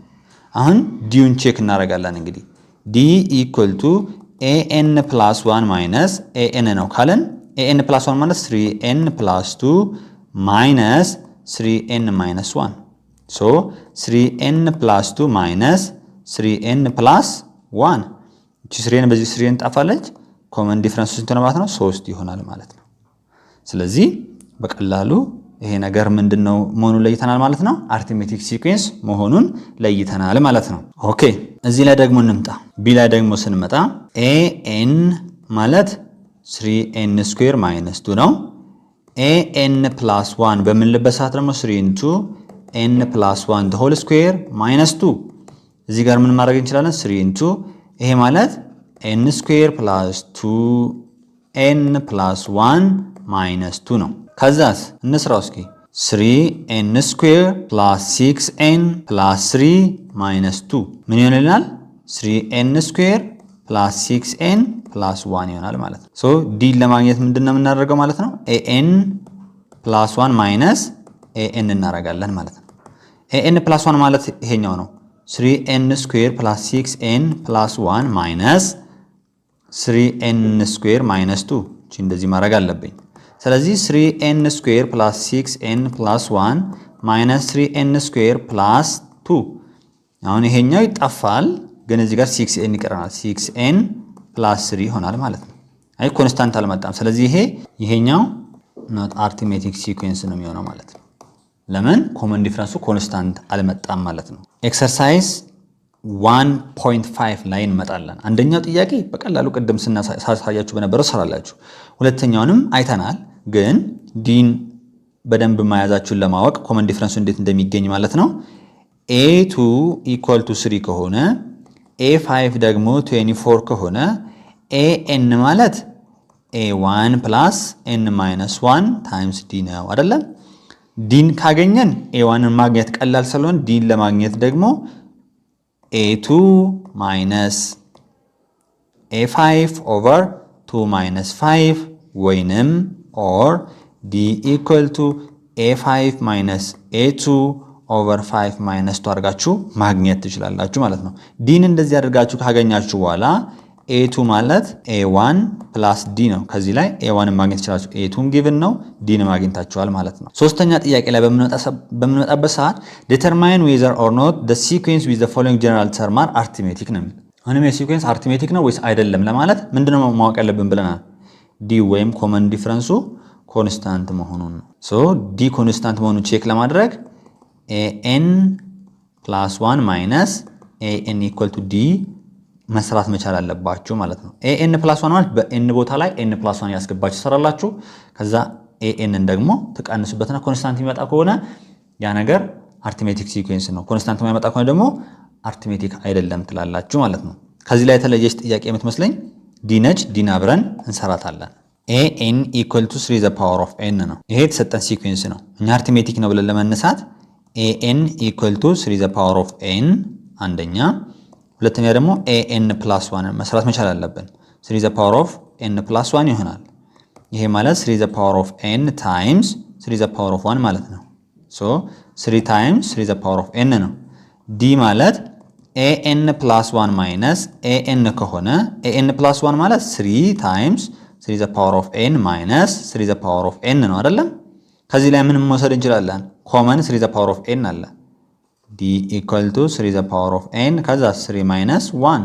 አሁን ዲውን ቼክ እናደርጋለን። እንግዲህ ዲ ኢኳል ቱ ኤኤን ፕላስ 1 ማይነስ ኤኤን ነው ካለን ኤኤን ፕላስ 1 ማለት 3ኤን ፕላስ 2 ማይነስ 3ኤን ማይነስ 1 ሶ 3ኤን ፕላስ 2 ማይነስ 3ኤን ፕላስ 1 እቺ 3ኤን በዚህ 3ኤን ጣፋለች። ኮመን ዲፈረንስ ስንት ነው ማለት ነው? 3 ይሆናል ማለት ነው። ስለዚህ በቀላሉ ይሄ ነገር ምንድነው መሆኑን ለይተናል ማለት ነው። አርትሜቲክ ሲኩዌንስ መሆኑን ለይተናል ማለት ነው። ኦኬ እዚህ ላይ ደግሞ እንምጣ። ቢ ላይ ደግሞ ስንመጣ ኤኤን ማለት 3ኤን ስኩዌር ማይነስ 2 ነው። ኤኤን ፕላስ 1 በምንልበት ሰዓት ደግሞ 3 into ኤን ፕላስ 1 the whole square minus 2 እዚህ ጋር ምን ማድረግ እንችላለን? 3 into ይሄ ማለት ኤን ስኩዌር ፕላስ 2 ኤን ፕላስ 1 ማይነስ 2 ነው። ከዛስ እንስራው እስኪ 3ኤን ስኩዌር ፕላስ 6ኤን ፕላስ 3 ማይነስ 2 ምን ይሆንልናል? 3ኤን ስኩዌር ፕላስ 6ኤን ፕላስ 1 ይሆናል ማለት ነው። ሶ ዲ ለማግኘት ምንድነው የምናደርገው ማለት ነው? ኤኤን ፕላስ 1 ማይነስ ኤኤን እናደርጋለን ማለት ነው። ኤኤን ፕላስ 1 ማለት ይሄኛው ነው። 3ኤን ስኩዌር ፕላስ 6ኤን ፕላስ 1 ማይነስ 3ኤን ስኩዌር ማይነስ 2 እቺ እንደዚህ ማድረግ አለብኝ። ስለዚህ 3ኤን ስኩዌር ፕላስ 6ኤን ፕላስ 1 ማይነስ 3ኤን ስኩዌር ፕላስ 2 አሁን ይሄኛው ይጣፋል፣ ግን እዚህ ጋር 6ኤን ይቀረናል። 6ኤን ፕላስ 3 ይሆናል ማለት ነው። አይ ኮንስታንት አልመጣም። ስለዚህ ይሄኛው ኖት አርትሜቲክ ሲኩዌንስ ነው የሚሆነው ማለት ነው። ለምን? ኮመን ዲፈረንሱ ኮንስታንት አልመጣም ማለት ነው። ኤክሰርሳይዝ 1.5 ላይ እንመጣለን። አንደኛው ጥያቄ በቀላሉ ቅድም ሳሳያችሁ በነበረው ሰራላችሁ። ሁለተኛውንም አይተናል፣ ግን ዲን በደንብ መያዛችሁን ለማወቅ ኮመን ዲፈረንሱ እንዴት እንደሚገኝ ማለት ነው። ኤ2 ኢኳል ቱ 3 ከሆነ ኤ5 ደግሞ 24 ከሆነ ኤኤን ማለት ኤ1 ፕላስ ኤን ማይነስ 1 ታይምስ ዲ ነው አይደለም? ዲን ካገኘን ኤ1ን ማግኘት ቀላል ስለሆነ ዲን ለማግኘት ደግሞ ኤ2 ማይነስ ኤ5 ኦቨር 2 ማይነስ 5 ወይንም ኦር ዲ ኢኳል ቱ ኤ5 ማይነስ ኤ2 ኦቨር 5 ማይነስ 2 አድርጋችሁ ማግኘት ትችላላችሁ ማለት ነው። ዲን እንደዚህ አድርጋችሁ ካገኛችሁ በኋላ ኤ2 ማለት ኤ1 ፕላስ ዲ ነው። ከዚህ ላይ ኤ1ን ማግኘት ትችላላችሁ። ኤ2ን ጊቭን ነው፣ ዲን ማግኘታችኋል ማለት ነው። ሶስተኛ ጥያቄ ላይ በምንመጣበት ሰዓት ዲተርማይን ዌዘር ኦር ኖት ዘ ሲኩዌንስ ዊዝ ዘ ፎሎዊንግ ጀነራል ተርም አር አርትሜቲክ ነው የሚል። አሁንም የሲኩዌንስ አርትሜቲክ ነው ወይስ አይደለም ለማለት ምንድነው ማወቅ ያለብን ብለናል። ዲ ወይም ኮመን ዲፈረንሱ ኮንስታንት መሆኑን ነው። ሶ ዲ ኮንስታንት መሆኑን ቼክ ለማድረግ ኤኤን ፕላስ 1 ማይነስ ኤኤን ኢኳል ቱ ዲ መስራት መቻል አለባችሁ ማለት ነው። ኤኤን ፕላስ 1 ማለት በኤን ቦታ ላይ ኤን ፕላስ 1 ያስገባችሁ ሰራላችሁ። ከዛ ኤኤንን ደግሞ ተቃንሱበትና ኮንስታንት የሚመጣ ከሆነ ያ ነገር አርትሜቲክ ሲኩዌንስ ነው። ኮንስታንት የማይመጣ ከሆነ ደግሞ አርትሜቲክ አይደለም ትላላችሁ ማለት ነው። ከዚህ ላይ የተለየች ጥያቄ የምትመስለኝ ዲ ነች። ዲን አብረን እንሰራታለን። ኤኤን ኢኳል ቱ 3 ዘ ፓወር ኦፍ ኤን ነው። ይሄ የተሰጠን ሲኩዌንስ ነው። እኛ አርትሜቲክ ነው ብለን ለመነሳት ኤኤን ኢኳል ቱ 3 ዘ ፓወር ኦፍ ኤን አንደኛ፣ ሁለተኛ ደግሞ ኤኤን ፕላስ 1 መስራት መቻል አለብን። 3 ዘ ፓወር ኦፍ ኤን ፕላስ 1 ይሆናል። ይሄ ማለት 3 ዘ ፓወር ኦፍ ኤን ታይምስ 3 ዘ ፓወር ኦፍ 1 ማለት ነው። ሶ 3 ታይምስ 3 ዘ ፓወር ኦፍ ኤን ነው። ዲ ማለት ኤኤን ፕላስ 1 ማይነስ ኤኤን ከሆነ ኤኤን ፕላስ 1 ማለት 3 ታይምስ 3 ዘ ፓወር ኦፍ ኤን ማይነስ 3 ዘ ፓወር ኦፍ ኤን ነው አይደለም? ከዚህ ላይ ምንም መውሰድ እንችላለን። ኮመን 3 ዘ ፓወር ኦፍ ኤን አለ። ዲ ኢኳል ቱ 3 ዘ ፓወር ኦፍ ኤን ከዛ 3 ማይነስ 1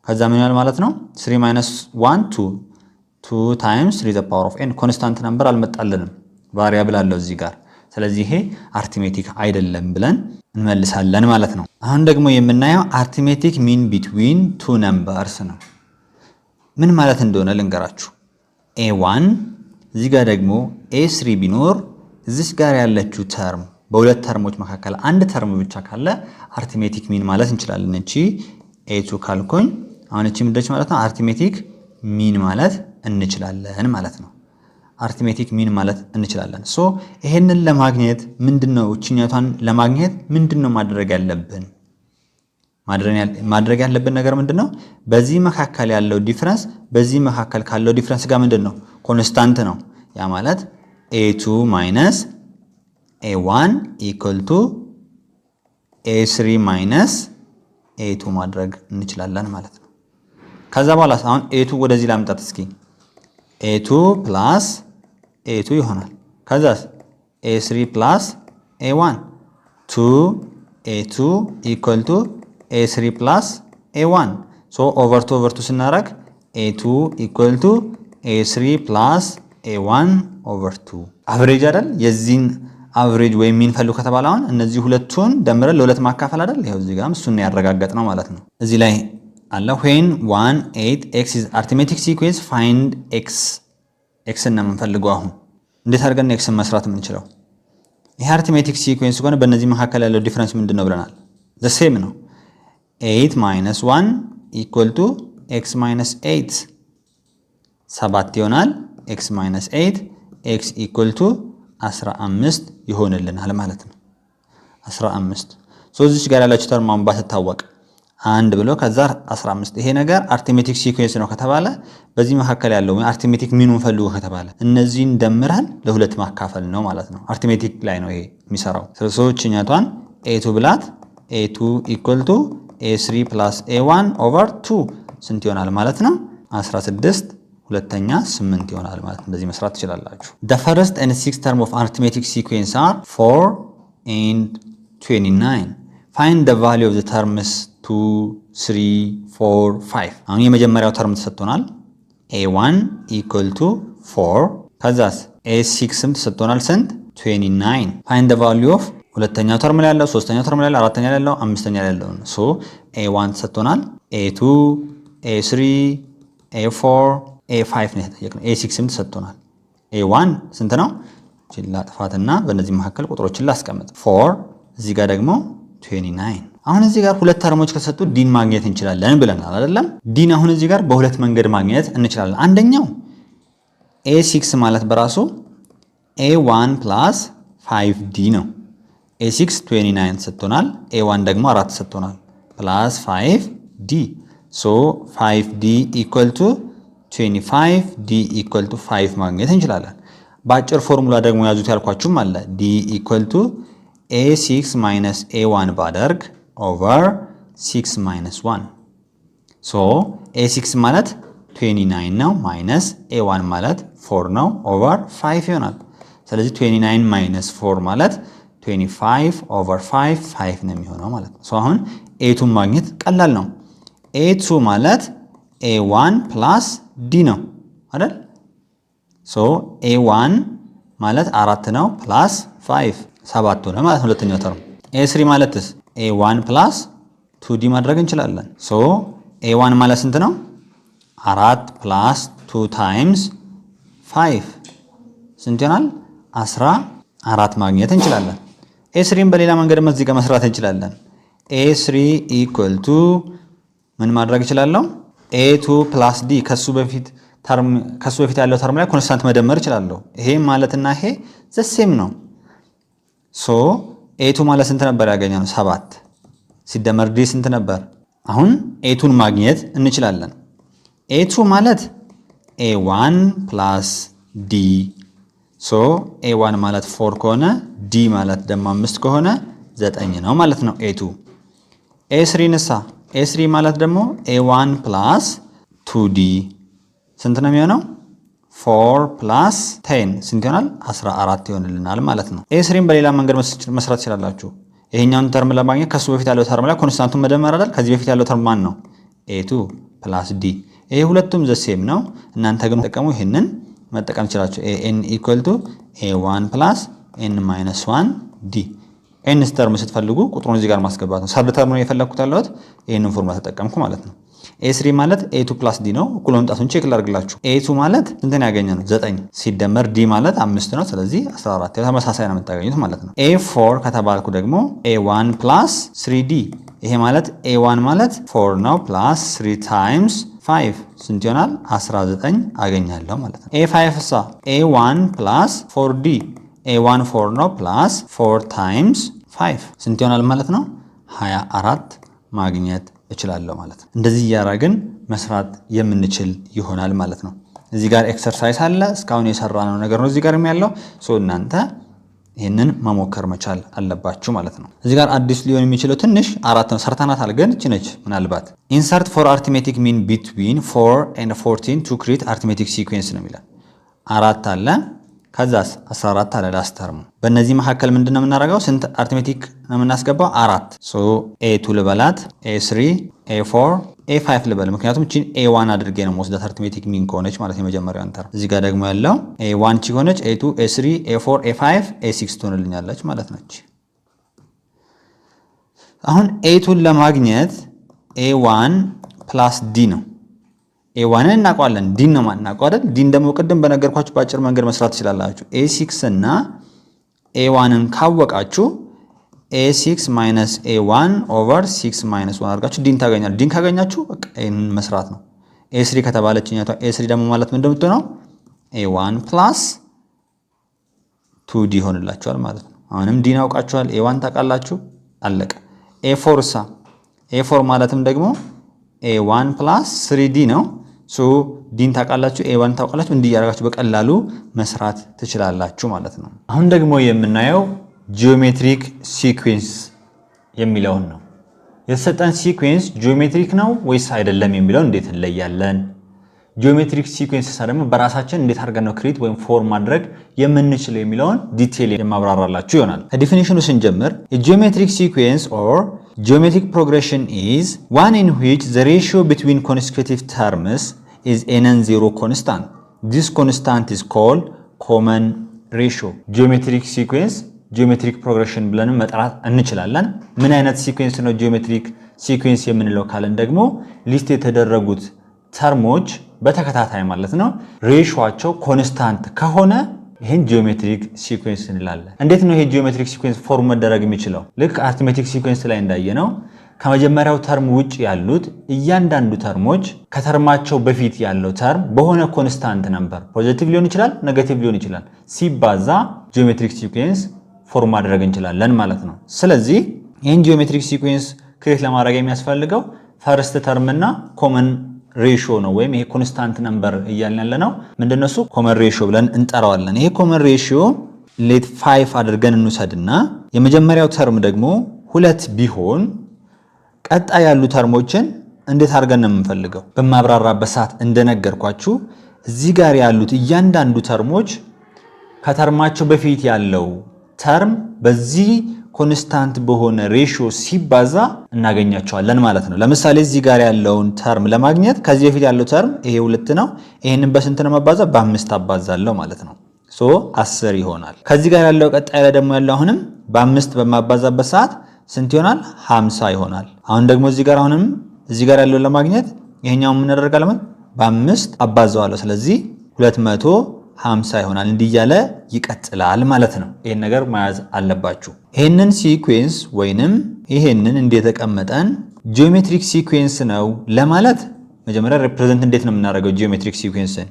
ከዛ ምን ይሆናል ማለት ነው? 3 ማይነስ 1 2 ታይምስ 3 ዘ ፓወር ኦፍ ኤን ኮንስታንት ነምበር አልመጣልንም፣ ቫሪያብል አለው እዚህ ጋር። ስለዚህ ይሄ አርትሜቲክ አይደለም ብለን እንመልሳለን ማለት ነው። አሁን ደግሞ የምናየው አርትሜቲክ ሚን ቢትዊን ቱ ነምበርስ ነው። ምን ማለት እንደሆነ ልንገራችሁ። a1 እዚህ ጋር ደግሞ a3 ቢኖር እዚህ ጋር ያለችው ተርም በሁለት ተርሞች መካከል አንድ ተርም ብቻ ካለ አርትሜቲክ ሚን ማለት እንችላለን። እቺ a2 ካልኩኝ አሁን እቺ ምንድነች ማለት ነው? አርትሜቲክ ሚን ማለት እንችላለን ማለት ነው። አርትሜቲክ ሚን ማለት እንችላለን። ሶ ይሄንን ለማግኘት ምንድነው እቺኛቷን ለማግኘት ምንድነው ማድረግ ያለብን? ማድረግ ያለብን ነገር ምንድነው? በዚህ መካከል ያለው ዲፈረንስ በዚህ መካከል ካለው ዲፈረንስ ጋር ምንድነው? ኮንስታንት ነው። ያ ማለት a2 minus a1 equal to a3 minus a2 ማድረግ እንችላለን ማለት ነው። ከዛ በኋላ አሁን a2 ወደዚህ ላምጣት እስኪ a2 plus a2 ይሆናል። ከዛስ a3 plus a1 2a2 equal to a3 plus a1 so over 2 ስናደርግ a2 equal to a3 plus a1 over 2 አቨሬጅ አይደል? የዚህን አቨሬጅ ወይም ሚን ፈልጉ ከተባለ አሁን እነዚህ ሁለቱን ደምረን ለሁለት ማካፈል አይደል? ይሄው እዚህ ጋርም እሱን ያረጋግጥነው ማለት ነው። እዚህ ላይ አለ when 1 8 x is arithmetic sequence find x እና የምንፈልገው አሁን እንዴት አድርገን x መስራት የምንችለው? ይሄ arithmetic sequence ከሆነ በእነዚህ መካከል ያለው ዲፈረንስ ምንድነው ብለናል? the same ነው። 8 minus 1 equal to x minus 8 7 ይሆናል። x minus 8 x equal to 15 ይሆንልናል ማለት ነው። 15 ሶ እዚህ ጋር ያላችሁ ተርም ማንባት ተታወቀ አንድ ብሎ ከዛ 15 ይሄ ነገር አርትሜቲክ ሲኩዌንስ ነው ከተባለ በዚህ መካከል ያለው አርትሜቲክ ሚኑን ፈልጉ ከተባለ እነዚህን ደምረን ለሁለት ማካፈል ነው ማለት ነው። አርትሜቲክ ላይ ነው ይሄ የሚሰራው። ስለሶችኛቷን a2 ብላት a2 equal to a3 plus a1 over 2 ስንት ይሆናል ማለት ነው? 16 ሁለተኛ 8 ይሆናል ማለት እንደዚህ መስራት ትችላላችሁ። the first and sixth term of arithmetic sequence are 4 and 29 find the value of the terms 2 3 4 5 አሁን የመጀመሪያው ተርም ተሰጥቶናል a1 equal to 4 ከዛስ a6ም ተሰጥቶናል ስንት 29 find the value of ሁለተኛው ተርም ላይ ያለው ሶስተኛው ተርም ላይ ያለው አራተኛ ላይ ያለው አምስተኛ ላይ ያለው ሶ a1 ተሰጥቶናል a2 a3 a4 a5 ነው የተጠየቅነው a6ም ተሰጥቶናል a1 ስንት ነው ችላ ጥፋትና በእነዚህ መካከል ቁጥሮችን ላስቀምጥ 4 እዚህ ጋር ደግሞ 29 አሁን እዚህ ጋር ሁለት ተርሞች ከተሰጡ ዲን ማግኘት እንችላለን ብለናል አይደለም ዲን አሁን እዚህ ጋር በሁለት መንገድ ማግኘት እንችላለን አንደኛው a6 ማለት በራሱ a1 plus 5d ነው a6 29 ሰጥቶናል a1 ደግሞ 4 ሰጥቶናል plus 5d so 5d equal to 25d equal to 5 ማግኘት እንችላለን በአጭር ፎርሙላ ደግሞ ያዙት ያልኳችሁም አለ d equal to a6 minus a1 ባደርግ over 6 minus 1 so a6 ማለት 29 ነው minus a1 ማለት 4 ነው over 5 ይሆናል ስለዚህ 29 minus 4 ማለት 25 over 5 5 ነው የሚሆነው ማለት ነው so አሁን a2 ማግኘት ቀላል ነው a2 ማለት a1 plus d ነው አይደል so a1 ማለት 4 ነው plus 5 7 ነው ማለት ሁለተኛው ተርም a3 ማለትስ a1 plus 2d ማድረግ እንችላለን so a1 ማለት ስንት ነው 4 plus 2 times 5 ስንት ይሆናል 14 ማግኘት እንችላለን a3ን በሌላ መንገድ እዚህ ጋር መስራት እንችላለን a3 equal to ምን ማድረግ እችላለሁ a2 plus d ከሱ በፊት ያለው ተርም ላይ ኮንስታንት መደመር እችላለሁ ይሄ ማለትና ይሄ the same ነው so a2 ማለት ስንት ነበር ያገኘነው 7 ሲደመር d ስንት ነበር አሁን a2ን ማግኘት እንችላለን a2 ማለት a1 plus d so a1 ማለት 4 ከሆነ d ማለት ደግሞ 5 ከሆነ 9 ነው ማለት ነው a2 a3 ንሳ a3 ማለት ደግሞ a1 plus 2d ስንት ነው የሚሆነው 4 plus 10 ስንት ይሆናል 14 ይሆንልናል ማለት ነው a3ን በሌላ መንገድ መስራት ይችላልላችሁ ይሄኛውን ተርም ለማግኘት ከሱ በፊት ያለው ተርም ላይ ኮንስታንቱን መደመር አይደል ከዚህ በፊት ያለው ተርም ማን ነው a2 plus d ይሄ ሁለቱም the same ነው እናንተ ግን ተጠቀሙ ይሄንን መጠቀም ይችላልላችሁ an equal to a1 plus n minus 1 d n ተርም ስትፈልጉ ቁጥሩን እዚህ ጋር ማስገባት ነው ሰርድ ተርም ነው የፈለኩት ያለሁት ይሄንን ፎርሙላ ተጠቀምኩ ማለት ነው a3 ማለት a2 + d ነው። እኩል መምጣቱን ቼክ ላድርግላችሁ። a2 ማለት እንትን ያገኘ ነው 9 ሲደመር d ማለት 5 ነው። ስለዚህ 14 ተመሳሳይ ነው የምታገኙት ማለት ነው። a4 ከተባልኩ ደግሞ a1 + 3d ይሄ ማለት a1 ማለት 4 ነው ፕላስ 3 ታይምስ 5 ስንት ይሆናል? 19 አገኛለሁ ማለት ነው። a5 ሳ a1 + 4d a1 4 ነው ፕላስ 4 ታይምስ 5 ስንት ይሆናል ማለት ነው? 24 ማግኘት እችላለሁ ማለት ነው። እንደዚህ እያደረግን መስራት የምንችል ይሆናል ማለት ነው። እዚህ ጋር ኤክሰርሳይዝ አለ። እስካሁን የሰራነው ነገር ነው እዚህ ጋር ያለው። እናንተ ይህንን መሞከር መቻል አለባችሁ ማለት ነው። እዚህ ጋር አዲስ ሊሆን የሚችለው ትንሽ 4 ነው ሰርተናታል፣ ግን እቺ ነች ምናልባት ኢንሰርት ፎር አርትሜቲክ ሚን ቢትዊን 4 and 14 to create arithmetic sequence ነው የሚለው 4 አለ ከዛስ 14 አለ ላስት ተርሙ። በእነዚህ መካከል ምንድነው የምናደርገው? ስንት አርትሜቲክ ነው የምናስገባው? 4 a2 ልበላት፣ a3 a4 a5 ልበል፣ ምክንያቱም እቺን a1 አድርጌ ነው ወስዳት አርትሜቲክ ሚን ከሆነች ማለት የመጀመሪያው አንተር። እዚህ ጋር ደግሞ ያለው a1 ቺ ሆነች a2 a3 a4 a5 a6 ትሆንልኛለች ማለት ነው። አሁን a2ን ለማግኘት a1 + d ነው። a1ን እናውቀዋለን፣ d ነው ማናውቀው አይደል? d ደግሞ ቅድም በነገርኳችሁ በአጭር መንገድ መስራት ትችላላችሁ። a6 እና a1ን ካወቃችሁ a6 - a1 / 6 - 1 አድርጋችሁ ዲን ታገኛላችሁ። ዲን ካገኛችሁ በቃ ይሄንን መስራት ነው። a3 ከተባለችኛቷ a3 ደግሞ ማለት ምን እንደምትሆነው a1 + 2d ይሆንላችኋል ማለት ነው። አሁንም ዲን አውቃችኋል፣ a1 ታውቃላችሁ፣ አለቀ። a4 ሳ a4 ማለትም ደግሞ a1 + 3d ነው። ዲን ታውቃላችሁ፣ a1 ታውቃላችሁ። እንዲህ ያደርጋችሁ በቀላሉ መስራት ትችላላችሁ ማለት ነው። አሁን ደግሞ የምናየው ጂኦሜትሪክ ሲኩዌንስ የሚለውን ነው። የተሰጠን ሲኩዌንስ ጂኦሜትሪክ ነው ወይስ አይደለም የሚለውን እንዴት እንለያለን? ጂኦሜትሪክ ሲኩዌንስ ደግሞ በራሳችን እንዴት አድርገን ነው ክሬት ወይም ፎርም ማድረግ የምንችለው የሚለውን ዲቴይል የማብራራላችሁ ይሆናል። ከዲፊኒሽኑ ስንጀምር ጂኦሜትሪክ ሲኩዌንስ ኦር geometric progression is one in which the ratio between consecutive terms is a non-zero constant. This constant is called common ratio. Geometric sequence, geometric progression ብለን መጥራት እንችላለን። ምን አይነት ሲኩዌንስ ነው geometric sequence የምንለው ካለን ደግሞ ሊስት የተደረጉት ተርሞች በተከታታይ ማለት ነው ሬሾአቸው ኮንስታንት ከሆነ ይሄን ጂኦሜትሪክ ሲኩዌንስ እንላለን። እንዴት ነው ይሄ ጂኦሜትሪክ ሲኩዌንስ ፎርም መደረግ የሚችለው? ልክ አርትሜቲክ ሲኩዌንስ ላይ እንዳየነው ከመጀመሪያው ተርም ውጭ ያሉት እያንዳንዱ ተርሞች ከተርማቸው በፊት ያለው ተርም በሆነ ኮንስታንት ነበር፣ ፖዚቲቭ ሊሆን ይችላል፣ ኔጌቲቭ ሊሆን ይችላል፣ ሲባዛ ጂኦሜትሪክ ሲኩዌንስ ፎርም ማድረግ እንችላለን ማለት ነው። ስለዚህ ይሄን ጂኦሜትሪክ ሲኩዌንስ ክሬት ለማድረግ የሚያስፈልገው ፈርስት ተርም እና ኮመን ሬሾ ነው። ወይም ይሄ ኮንስታንት ነምበር እያልን ያለ ነው ምንድነው? እሱ ኮመን ሬሾ ብለን እንጠራዋለን። ይሄ ኮመን ሬሾ ሌት 5 አድርገን እንውሰድና የመጀመሪያው ተርም ደግሞ 2 ቢሆን ቀጣይ ያሉ ተርሞችን እንዴት አድርገን ነው የምንፈልገው? በማብራራበት ሰዓት እንደነገርኳችሁ እዚህ ጋር ያሉት እያንዳንዱ ተርሞች ከተርማቸው በፊት ያለው ተርም በዚህ ኮንስታንት በሆነ ሬሾ ሲባዛ እናገኛቸዋለን ማለት ነው። ለምሳሌ እዚህ ጋር ያለውን ተርም ለማግኘት ከዚህ በፊት ያለው ተርም ይሄ 2 ነው። ይሄንን በስንት ነው ማባዛ? በ5 አባዛለሁ ማለት ነው። 10 ይሆናል። ከዚህ ጋር ያለው ቀጣይ ላይ ደግሞ ያለው አሁንም በ5 በማባዛበት ሰዓት ስንት ይሆናል? 50 ይሆናል። አሁን ደግሞ እዚህ ጋር አሁንም እዚህ ጋር ያለውን ለማግኘት ይሄኛው ምን እናደርጋለን? በ5 አባዛዋለሁ። ስለዚህ 250 ይሆናል። እንዲህ እያለ ይቀጥላል ማለት ነው። ይሄን ነገር መያዝ አለባችሁ። ይሄንን ሲኩዌንስ ወይንም ይሄንን እንደተቀመጠን ጂኦሜትሪክ ሲኩዌንስ ነው ለማለት መጀመሪያ ሪፕሬዘንት እንዴት ነው የምናደርገው? ጂኦሜትሪክ ሲኩዌንስን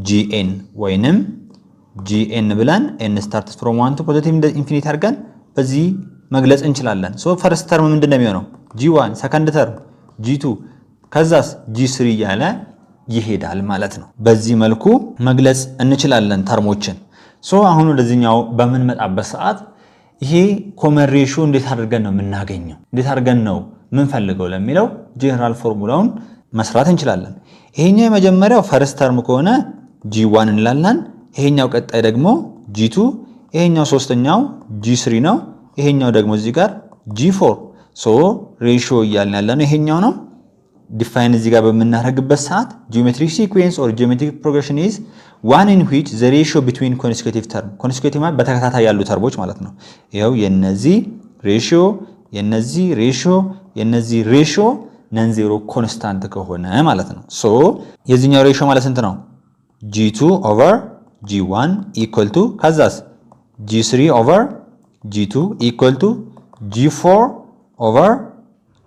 ጂኤን ወይንም ጂኤን ብለን ኤን ስታርትስ ፍሮም 1 to ፖዚቲቭ ኢንፊኒቲ አድርገን በዚህ መግለጽ እንችላለን። ፈርስት ተርም ምንድነው የሚሆነው? ጂ1፣ ሰከንድ ተርም ጂ2፣ ከዛስ ጂ3 እያለ ይሄዳል ማለት ነው። በዚህ መልኩ መግለጽ እንችላለን ተርሞችን። አሁን ወደዚህኛው በምንመጣበት ሰዓት ይሄ ኮመን ሬሾ እንዴት አድርገን ነው የምናገኘው? እንዴት አድርገን ነው የምንፈልገው ለሚለው ጄነራል ፎርሙላውን መስራት እንችላለን። ይሄኛው የመጀመሪያው ፈርስት ተርም ከሆነ ጂ1 እንላለን። ይሄኛው ቀጣይ ደግሞ ጂ2፣ ይሄኛው ሶስተኛው ጂ3 ነው። ይሄኛው ደግሞ እዚህ ጋር ጂ4። ሬሾ እያልን ያለነው ይሄኛው ነው። ዲፋይን እዚህ ጋር በምናደርግበት ሰዓት ጂኦሜትሪክ ሲኩዌንስ ኦር ጂኦሜትሪክ ፕሮግሬሽን ኢዝ ዋን ኢን ዊች ዘ ሬሾ ቢትዊን ኮንሴኩቲቭ ተርም። ኮንሴኩቲቭ ማለት በተከታታይ ያሉ ተርሞች ማለት ነው። ይኸው የነዚህ ሬሾ፣ የነዚህ ሬሾ፣ የነዚህ ሬሾ ነን ዜሮ ኮንስታንት ከሆነ ማለት ነው። ሶ የዚህኛው ሬሽዮ ማለት ስንት ነው? G2 over G1 equal to ከዛስ G3 over G2 equal to G4 over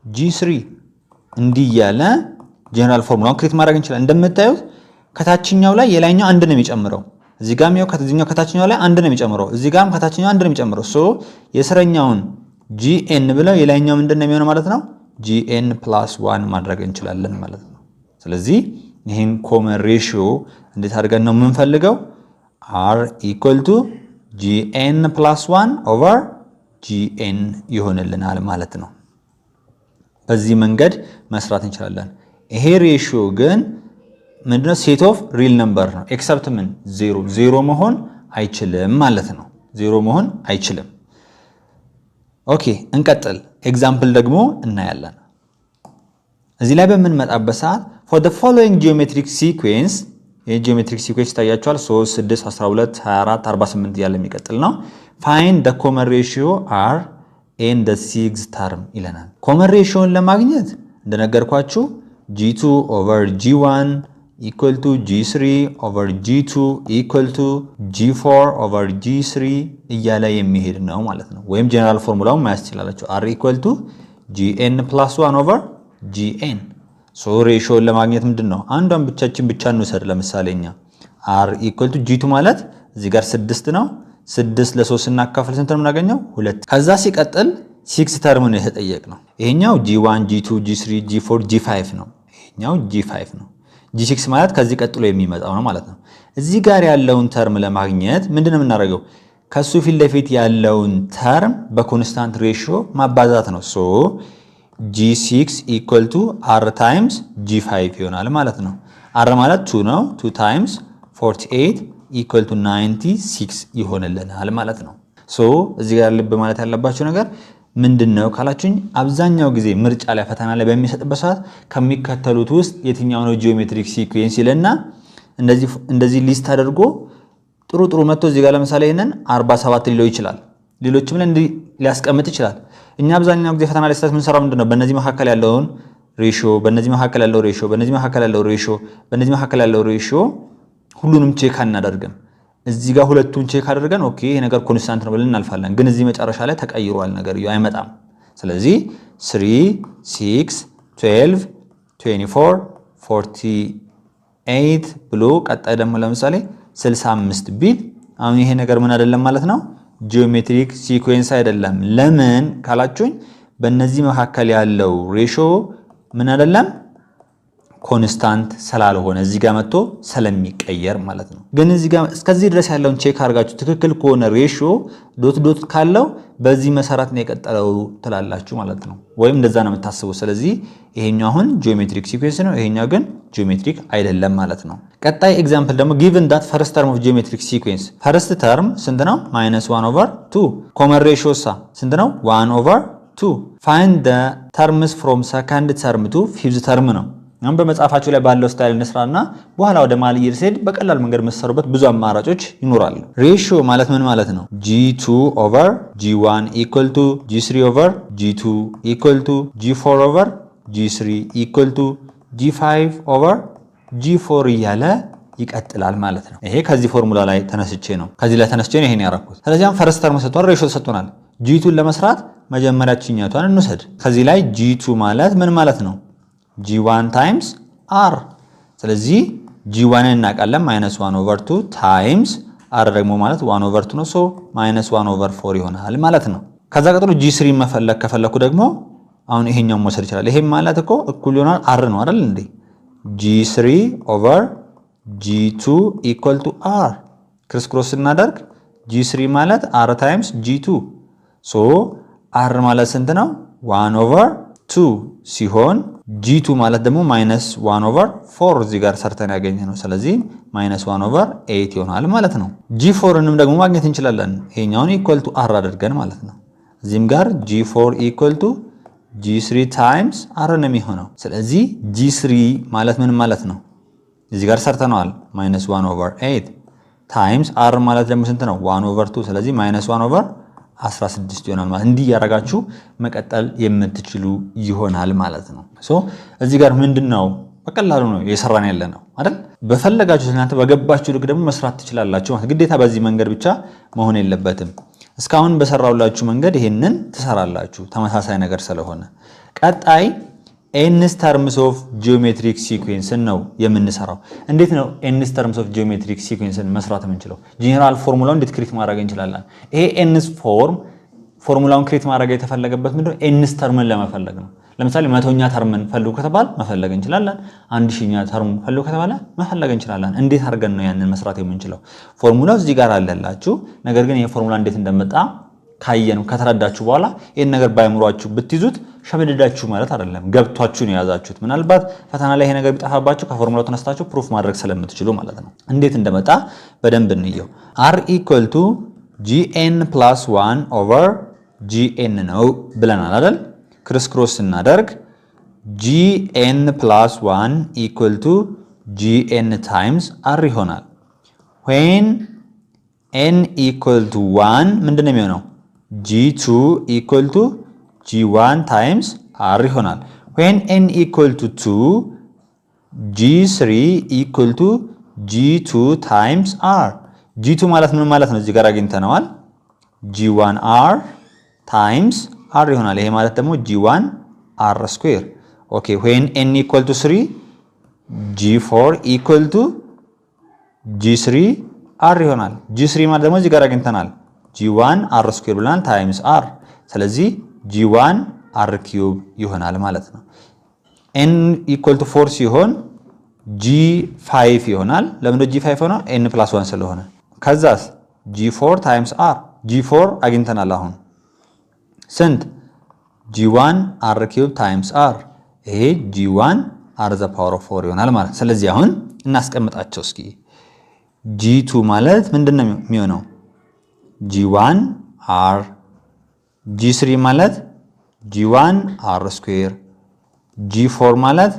G3 እንዲህ ያለ ጀነራል ፎርሙላውን ክሬት ማድረግ እንችላለን። እንደምታዩት ከታችኛው ላይ የላይኛው አንድ ነው የሚጨምረው፣ እዚህ ጋርም ያው ከዚህኛው ከታችኛው ላይ አንድ ነው የሚጨምረው፣ እዚህ ጋርም ከታችኛው አንድ ነው የሚጨምረው። ሶ የስረኛውን GN ብለው የላይኛው ምንድን ነው የሚሆነው ማለት ነው? GN plus 1 ማድረግ እንችላለን ማለት ነው። ስለዚህ ይህን ኮመን ሬሽዮ እንዴት አድርገን ነው የምንፈልገው? R equal to GN plus 1 over GN ይሆንልናል ማለት ነው። በዚህ መንገድ መስራት እንችላለን። ይሄ ሬሽዮ ግን ምንድነው? ሴት ኦፍ ሪል ነምበር ነው። ኤክሰፕት ምን? ዜሮ መሆን አይችልም ማለት ነው። ዜሮ መሆን አይችልም። ኦኬ እንቀጥል። ኤግዛምፕል ደግሞ እናያለን። እዚህ ላይ በምንመጣበት ሰዓት for the following geometric sequence የጂኦሜትሪክ ሲኩዌንስ ታያችኋል 3 6 12 24 48 ያለ የሚቀጥል ነው። find the common ratio r and the sixth term ይለናል። ኮመን ሬሽዮን ለማግኘት እንደነገርኳችሁ g2 over g1 equal to g3 over g2 equal to g4 over g3 እያለ የሚሄድ ነው ማለት ነው። ወይም ጀነራል ፎርሙላውን ማያስ ይችላልላችሁ r equal to gn plus 1 over gn። ሶ ሬሽዮን ለማግኘት ምንድነው? አንዷን ብቻ እንውሰድ። ለምሳሌኛ r equal to g2 ማለት እዚህ ጋር 6 ነው። 6 ለ3 እናካፍል ስንት ነው የምናገኘው? 2። ከዛ ሲቀጥል 6 ተርም ነው የተጠየቅነው። ይሄኛው g1 g2 g3 g4 g5 ነው። ይሄኛው g5 ነው። g6 ማለት ከዚህ ቀጥሎ የሚመጣው ነው ማለት ነው። እዚህ ጋር ያለውን ተርም ለማግኘት ምንድነው የምናደርገው? ከሱ ፊት ለፊት ያለውን ተርም በኮንስታንት ሬሽዮ ማባዛት ነው። ሶ g6 equal to r times g5 ይሆናል ማለት ነው። r ማለት 2 ነው። 2 times 48 equal to 96 ይሆንልናል ማለት ነው። ሶ እዚህ ጋር ልብ ማለት ያለባችሁ ነገር ምንድነው ካላችሁኝ፣ አብዛኛው ጊዜ ምርጫ ላይ ፈተና ላይ በሚሰጥበት ሰዓት ከሚከተሉት ውስጥ የትኛው ነው ጂኦሜትሪክ ሲኩዌንስ ይለና እንደዚህ ሊስት አድርጎ ጥሩ መጥቶ እዚህ ጋር ለምሳሌ ይሄንን 47 ሊለው ይችላል። ሌሎችም ላይ እንዲህ ሊያስቀምጥ ይችላል። እኛ አብዛኛው ጊዜ ፈተና ላይ የምንሰራው ምንድነው? በእነዚህ መካከል ያለውን ሬሽዮ፣ በእነዚህ መካከል ያለው ሬሽዮ፣ በእነዚህ መካከል ያለው ሬሽዮ፣ በእነዚህ መካከል ያለው ሬሽዮ ሁሉንም ቼክ አናደርግም። እዚህ ጋር ሁለቱን ቼክ አድርገን ኦኬ ይሄ ነገር ኮንስታንት ነው ብለን እናልፋለን። ግን እዚህ መጨረሻ ላይ ተቀይሯል ነገር አይመጣም። ስለዚህ 3 6 12 24 48 ብሎ ቀጣይ ደግሞ ለምሳሌ 65 ቢል አሁን ይሄ ነገር ምን አይደለም ማለት ነው? ጂኦሜትሪክ ሲኩዌንስ አይደለም። ለምን ካላችሁኝ በእነዚህ መካከል ያለው ሬሽዮ ምን አይደለም? ኮንስታንት ስላልሆነ እዚህ ጋር መጥቶ ስለሚቀየር ማለት ነው። ግን እዚህ ጋር እስከዚህ ድረስ ያለውን ቼክ አድርጋችሁ ትክክል ከሆነ ሬሽዮ ዶት ካለው በዚህ መሰረት ነው የቀጠለው ትላላችሁ ማለት ነው። ወይም እንደዛ ነው የምታስቡት። ስለዚህ ይሄኛው አሁን ጂኦሜትሪክ ሲኩዌንስ ነው፣ ይሄኛው ግን ጂኦሜትሪክ አይደለም ማለት ነው። ቀጣይ ኤግዛምፕል ደግሞ given that first term of geometric sequence first term ስንት ነው? -1/2 common ratio ስንት ነው? 1/2 find the terms from second term to fifth term ነው። አሁን በመጽሐፋችሁ ላይ ባለው ስታይል እንስራና በኋላ ወደ ማልይር ሲሄድ በቀላል መንገድ መሰሩበት ብዙ አማራጮች ይኖራሉ። ሬሽዮ ማለት ምን ማለት ነው? g2 over g1 equal to g3 over g2 equal to g4 over g3 equal to g5 over g4 እያለ ይቀጥላል ማለት ነው። ይሄ ከዚህ ፎርሙላ ላይ ተነስቼ ነው ይሄን ያደረኩት። ስለዚህ አሁን ፈርስት ተርም ሰጥቷል፣ ሬሽዮ ተሰጥቶናል። g2 ለመስራት መጀመሪያ ችኛቷን እንውሰድ። ከዚህ ላይ g2 ማለት ምን ማለት ነው? g1 times r። ስለዚህ g1 እናውቃለን -1/2 times r ደግሞ ማለት 1/2 ነው። ሶ -1/4 ይሆናል ማለት ነው። ከዛ ቀጥሎ g3 መፈለግ ከፈለኩ ደግሞ አሁን ይሄኛው መውሰድ ይችላል። ይሄም ማለት እኮ እኩል ይሆናል r ነው አይደል እንዴ? g3 over g2 equal to r ክሮስ እናደርግ g3 ማለት r times g2 ሶ r ማለት ስንት ነው? 1/2 ሲሆን g2 ማለት ደግሞ -1/4 እዚህ ጋር ሰርተን ያገኘ ነው። ስለዚህ -1/8 ይሆናል ማለት ነው። g4ንም ደግሞ ማግኘት እንችላለን። ይሄኛውን equal to r አድርገን ማለት ነው። እዚህም ጋር g4 equal to g3 times r ነው የሚሆነው። ስለዚህ g3 ማለት ምን ማለት ነው? እዚህ ጋር ሰርተናል -1/8 times r ማለት ደግሞ ስንት ነው? 1/2 ስለዚህ -1/4 16 ይሆናል ማለት እንዲህ ያረጋችሁ መቀጠል የምትችሉ ይሆናል ማለት ነው። ሶ እዚህ ጋር ምንድነው በቀላሉ ነው እየሰራን ያለ ነው አይደል? በፈለጋችሁ እናንተ በገባችሁ ልክ ደግሞ መስራት ትችላላችሁ ማለት ግዴታ በዚህ መንገድ ብቻ መሆን የለበትም። እስካሁን በሰራውላችሁ መንገድ ይሄንን ትሰራላችሁ ተመሳሳይ ነገር ስለሆነ። ቀጣይ ኤንስ ተርምስ ኦፍ ጂኦሜትሪክ ሲኩዌንስን ነው የምንሰራው። እንዴት ነው ኤንስ ተርምስ ኦፍ ጂኦሜትሪክ ሲኩዌንስን መስራት የምንችለው? ጄኔራል ፎርሙላውን እንዴት ክሬት ማድረግ እንችላለን? ይሄ ኤንስ ፎርሙላውን ክሬት ማድረግ የተፈለገበት ምንድነው? ኤንስ ተርምን ለመፈለግ ነው። ለምሳሌ 100ኛ ተርምን ፈልጉ ከተባለ መፈለግ እንችላለን። 1000ኛ ተርም ፈልጉ ከተባለ መፈለግ እንችላለን። እንዴት አድርገን ነው ያንን መስራት የምንችለው? ፎርሙላው እዚህ ጋር አለላችሁ። ነገር ግን ይሄ ፎርሙላ እንዴት እንደመጣ ካየነው ከተረዳችሁ በኋላ ይሄን ነገር ባይምሯችሁ ብትይዙት ሸበደዳችሁ ማለት አይደለም፣ ገብቷችሁ ነው የያዛችሁት። ምናልባት ፈተና ላይ ይሄ ነገር ቢጠፋባችሁ ከፎርሙላው ተነስታችሁ ፕሩፍ ማድረግ ስለምትችሉ ማለት ነው። እንዴት እንደመጣ በደንብ እንየው። r = gn + 1 ኦቨር gn ነው ብለናል አይደል? ክሮስ ክሮስ ስናደርግ gn + 1 = gn ታይምስ r ይሆናል። when n = 1 ምንድነው የሚሆነው? g2 = g1 ታይምስ r ይሆናል። when n = 2 g3 = g2 ታይምስ r። g2 ማለት ምን ማለት ነው? እዚህ ጋር አግኝተነዋል። g1 r ታይምስ r ይሆናል። ይሄ ማለት ደግሞ g1 r ስኩዌር። ኦኬ when n = 3 g4 = g3 r ይሆናል። g3 ማለት ደግሞ እዚህ ጋር አግኝተናል g1 r ስኩዌር ብለናል ታይምስ r። ስለዚህ g1 r ኪዩብ ይሆናል ማለት ነው። n = 4 ሲሆን g5 ይሆናል። ለምን g5 ሆነ? n + 1 ስለሆነ። ከዛስ g4 ታይምስ r g4 አግኝተናል። አሁን ስንት? g1 r ኪዩብ ታይምስ r። ይሄ g1 r ዘ ፓወር ኦፍ 4 ይሆናል ማለት። ስለዚህ አሁን እናስቀምጣቸው እስኪ። g2 ማለት ምንድነው የሚሆነው? g1 r። g3 ማለት g1 r ስኩዌር። g4 ማለት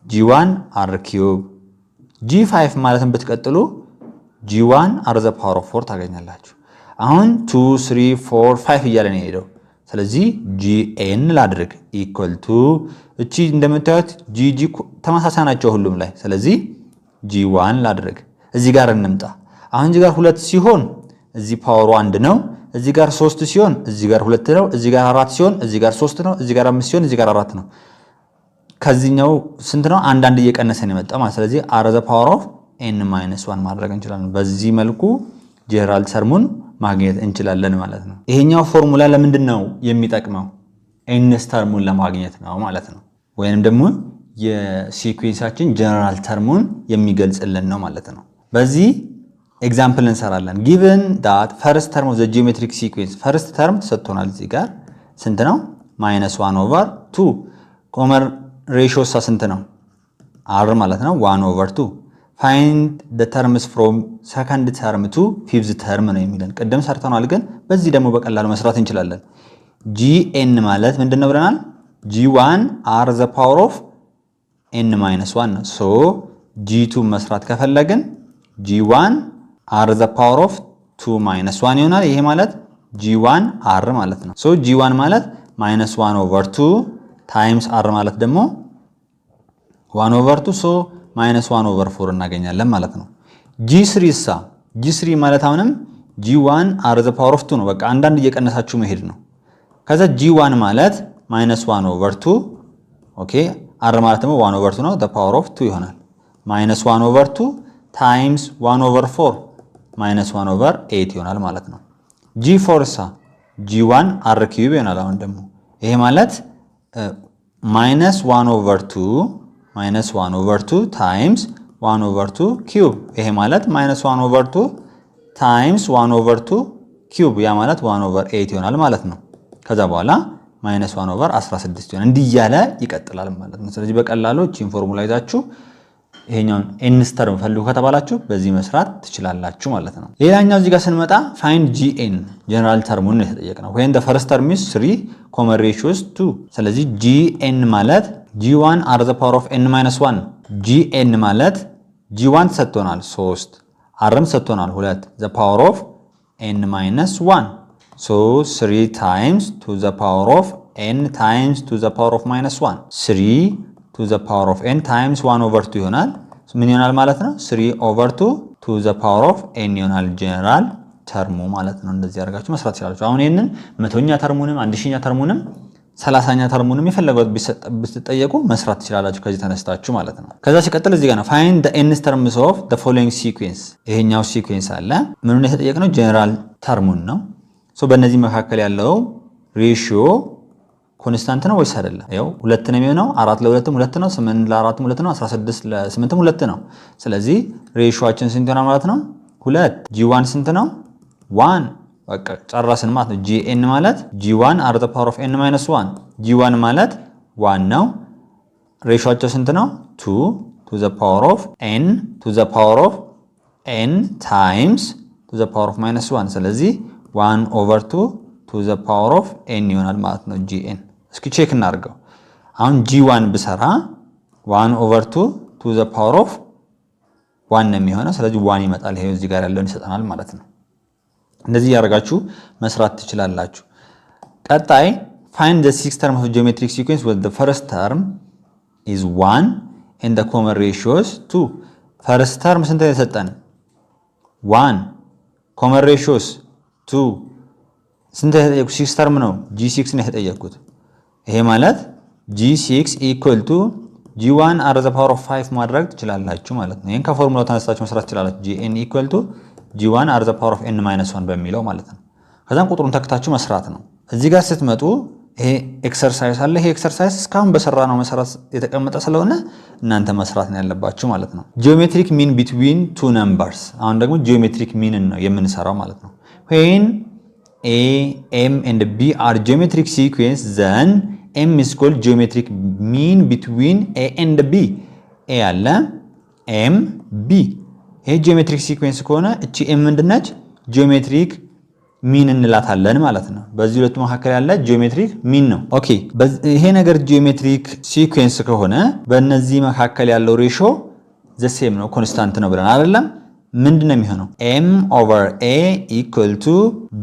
g1 r ኪዩብ። g5 ማለትን ብትቀጥሉ g1 r ዘ ፓወር ኦፍ 4 ታገኛላችሁ። አሁን 2 3 4 5 እያለ ነው የሄደው። ስለዚህ gn ላድርግ = እቺ እንደምታዩት gg ተመሳሳይ ናቸው ሁሉም ላይ። ስለዚህ g1 ላድርግ። እዚህ ጋር እንምጣ። አሁን እዚህ ጋር 2 ሲሆን እዚህ ፓወሩ 1 ነው። እዚህ ጋር 3 ሲሆን እዚህ ጋር 2 ነው። እዚህ ጋር 4 ሲሆን እዚህ ጋር 3 ነው። እዚህ ጋር 5 ሲሆን እዚህ ጋር 4 ነው። ከዚህኛው ስንት ነው? አንዳንድ እየቀነሰ ነው የመጣው ማለት። ስለዚህ r ዘ ፓወር ኦፍ n - 1 ማድረግ እንችላለን። በዚህ መልኩ ጄኔራል ተርሙን ማግኘት እንችላለን ማለት ነው። ይሄኛው ፎርሙላ ለምንድን ነው የሚጠቅመው? ኤንስ ተርሙን ለማግኘት ነው ማለት ነው። ወይንም ደግሞ የሲኩዌንሳችን ጄኔራል ተርሙን የሚገልጽልን ነው ማለት ነው። በዚህ ኤግዛምፕል እንሰራለን። given that first term of the geometric sequence first term ተሰጥቶናል። እዚህ ጋር ስንት ነው? -1/2 ኮመን ሬሽዮ ስንት ነው? r ማለት ነው 1/2 find the terms from second term to fifth term ነው የሚለን። ቅድም ሰርተናል፣ ግን በዚህ ደግሞ በቀላሉ መስራት እንችላለን። gn ማለት ምንድነው ብለናል? g1 r the power of n - 1 ነው። ሶ g2 መስራት ከፈለግን g1 r the power of 2 - 1 ይሆናል። ይሄ ማለት g1 r ማለት ነው። ሶ g1 ማለት -1/2 ታይምስ r ማለት ደግሞ 1/2 ሶ -1/4 እናገኛለን ማለት ነው። g3 ሳ g3 ማለት አሁንም g1 r the power of 2 ነው። በቃ አንዳንድ እየቀነሳችሁ መሄድ ነው። ከዛ g1 ማለት -1/2 ኦኬ r ማለት ደግሞ 1/2 ነው the power of 2 ይሆናል። -1/2 ታይምስ 1/4 -1/8 ይሆናል ማለት ነው። g4 ሳ g1 r ኪዩብ ይሆናል። አሁን ደግሞ ይሄ ማለት -1/2 ታይምስ 1/2 ኪዩብ። ይሄ ማለት -1/2 ታይምስ 1/2 ኪዩብ፣ ያ ማለት 1/8 ይሆናል ማለት ነው። ከዛ በኋላ -1/16 ይሆናል። እንዲህ እያለ ይቀጥላል ማለት ነው። ስለዚህ በቀላሉ እቺን ፎርሙላ ይዛችሁ ይሄኛውን ኤንስ ተርም ፈልጉ ከተባላችሁ በዚህ መስራት ትችላላችሁ ማለት ነው። ሌላኛው እዚህ ጋር ስንመጣ find gn ጀነራል ተርሙን ነው የተጠየቅነው። when the first term is 3 common ratios 2። ስለዚህ gn ማለት g1 r the power of n - 1 gn ማለት g1 ተሰጥቶናል 3 rም ተሰጥቶናል 2 the power of n - 1 ሶ 3 ታይምስ ቱ ዘ ፓወር ኦፍ ኤን ታይምስ ቱ ዘ ፓወር ኦፍ ማይነስ 1 3 ቱ ዘ ፓወር ኦፍ ኤን ታይምስ 1 ኦቨር 2 ይሆናል። ምን ይሆናል ማለት ነው? 3 ኦቨር 2 ቱ ዘ ፓወር ኦፍ ኤን ይሆናል ጀነራል ተርሙ ማለት ነው። እንደዚህ አድርጋችሁ መስራት ትችላላችሁ። አሁን ይሄንን መቶኛ ተርሙንም 1000ኛ ተርሙንም 30ኛ ተርሙንም የፈለገው ብትጠየቁ መስራት ትችላላችሁ ከዚህ ተነስታችሁ ማለት ነው። ከዛ ሲቀጥል እዚህ ጋር ነው find the nth terms of the following sequence። ይሄኛው ሲኩዌንስ አለ። ምኑን የተጠየቅነው ጀነራል ተርሙን ነው። ሶ በእነዚህ መካከል ያለው ሬሺዮ ኮንስታንት ነው ወይስ አይደለም? ያው 2 ነው የሚሆነው። 4 ለ2ም 2 ነው። 8 ለ4ም 2 ነው። 16 ለ8ም 2 ነው። ስለዚህ ሬሺዮአችን ስንት ይሆናል ማለት ነው? 2 g1 ስንት ነው? 1 በቃ ጨረስን ማለት ነው። gn ማለት g1 are the power of n minus 1 g1 ማለት 1 ነው። ሬሺዮአቸው ስንት ነው? 2 to the power of n to the power of n times to the power of minus 1 ስለዚህ 1 over 2 to the power of n ይሆናል ማለት ነው gn። እስኪ ቼክ እናድርገው። አሁን g1 ብሰራ 1 over 2 to the power of 1 ነው የሚሆነው። ስለዚህ 1 ይመጣል። ይሄው እዚህ ጋር ያለውን ይሰጠናል ማለት ነው። እንደዚህ ያደርጋችሁ መስራት ትችላላችሁ። ቀጣይ find the sixth term of geometric sequence where the first term is 1 and the common ratios 2 first term ስንት ነው የሰጠን? 1 common ratios 2 ስንት የተጠየቁት? 6 term ነው g6 ነው የተጠየቁት። ይሄ ማለት g6 equal to g1 are the power of 5 ማድረግ ትችላላችሁ ማለት ነው። ይሄን ከፎርሙላው ተነስታችሁ መስራት ትችላላችሁ። gn equal to g1 are the power of n minus 1 በሚለው ማለት ነው። ከዛም ቁጥሩን ተክታችሁ መስራት ነው። እዚህ ጋር ስትመጡ ይሄ ኤክሰርሳይዝ አለ። ይሄ ኤክሰርሳይዝ እስካሁን በሰራነው መሰረት የተቀመጠ ስለሆነ እናንተ መስራት ነው ያለባችሁ ማለት ነው። ጂኦሜትሪክ ሚን ቢትዊን ቱ ነምበርስ። አሁን ደግሞ ጂኦሜትሪክ ሚንን ነው የምንሰራው ማለት ነው። when a m and b are geometric sequence then m is called geometric mean between a and b። a አለ m b ይሄ ጂኦሜትሪክ ሲኩዌንስ ከሆነ እቺ m ምንድነች? ጂኦሜትሪክ ሚን እንላታለን ማለት ነው። በዚህ ሁለቱ መካከል ያለ ጂኦሜትሪክ ሚን ነው። ኦኬ ይሄ ነገር ጂኦሜትሪክ ሲኩዌንስ ከሆነ በእነዚህ መካከል ያለው ሬሾ ዘ ሴም ነው፣ ኮንስታንት ነው ብለን አይደለም? ምንድነው የሚሆነው? m over a equal to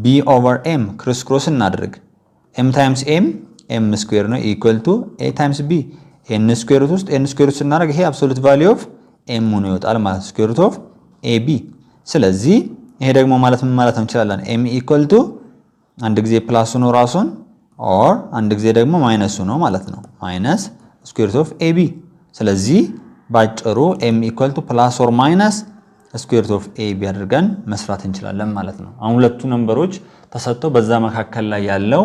b over m ክሮስ ክሮስ እናድርግ። m times m m ስኩዌር ነው equal to a times b n ስኩዌር ሩት ውስጥ n ስኩዌር ሩት ስናደርግ ይሄ አብሶሉት ቫልዩ ኦፍ m ነው ይወጣል ማለት ስኩዌር ሩት ኦፍ ab። ስለዚህ ይሄ ደግሞ ማለት ምን ማለት እንችላለን? m equal to አንድ ጊዜ ፕላስ ነው ራሱን or አንድ ጊዜ ደግሞ ማይነስ ነው ማለት ነው ማይነስ ስኩዌር ሩት ኦፍ ab። ስለዚህ ባጭሩ m equal to ፕላስ or ማይነስ ስኩዌር ሩት ኦፍ ab አድርገን መስራት እንችላለን ማለት ነው። አሁን ሁለቱ ነምበሮች ተሰጥተው በዛ መካከል ላይ ያለው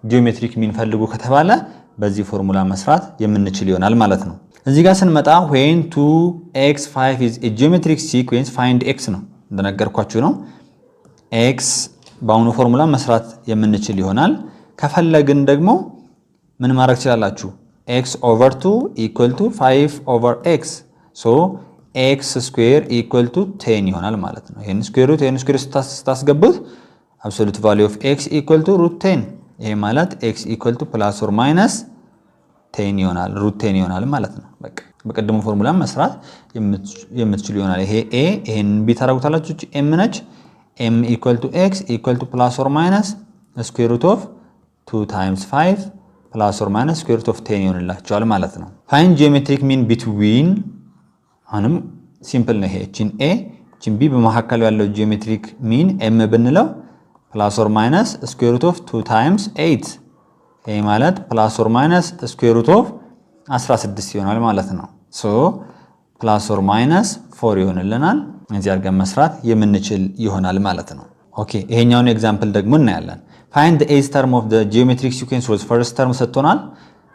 ጂኦሜትሪክ ሚን ፈልጉ ከተባለ በዚህ ፎርሙላ መስራት የምንችል ይሆናል ማለት ነው። እዚህ ጋር ስንመጣ when 2x5 is a geometric sequence find x ነው እንደነገርኳችሁ ነው። x በአሁኑ ፎርሙላ መስራት የምንችል ይሆናል። ከፈለግን ደግሞ ምን ማድረግ ትችላላችሁ? x over 2 equal to 5 over x so x square equal to 10 ይሆናል ማለት ነው። ይሄን ስኩዌር ሩት ስታስገቡት absolute value of x equal to root 10 ይሄ ማለት x equal to plus or minus 10 ይሆናል root 10 ይሆናል ማለት ነው። በቃ በቀደሙ ፎርሙላ መስራት የምትችሉ ይሆናል። ይሄ a ይሄን b ታረጉታላችሁ። m ነች m equal to x equal to plus or minus square root of 2 times 5 plus or minus square root of 10 ይሆንላችኋል ማለት ነው። find geometric mean between አሁንም ሲምፕል ነው። ይሄ እቺን a እቺን b በመካከል ያለው ጂኦሜትሪክ ሚን m ብንለው plus or minus square root of 2 times 8 ይሄ ማለት plus or minus square root of 16 ይሆናል ማለት ነው። so plus or minus 4 ይሆንልናል። እዚህ አድርገን መስራት የምንችል ይሆናል ማለት ነው። ኦኬ ይሄኛውን ኤግዛምፕል ደግሞ እናያለን። find the eighth term of the geometric sequence was first term ሰጥቶናል።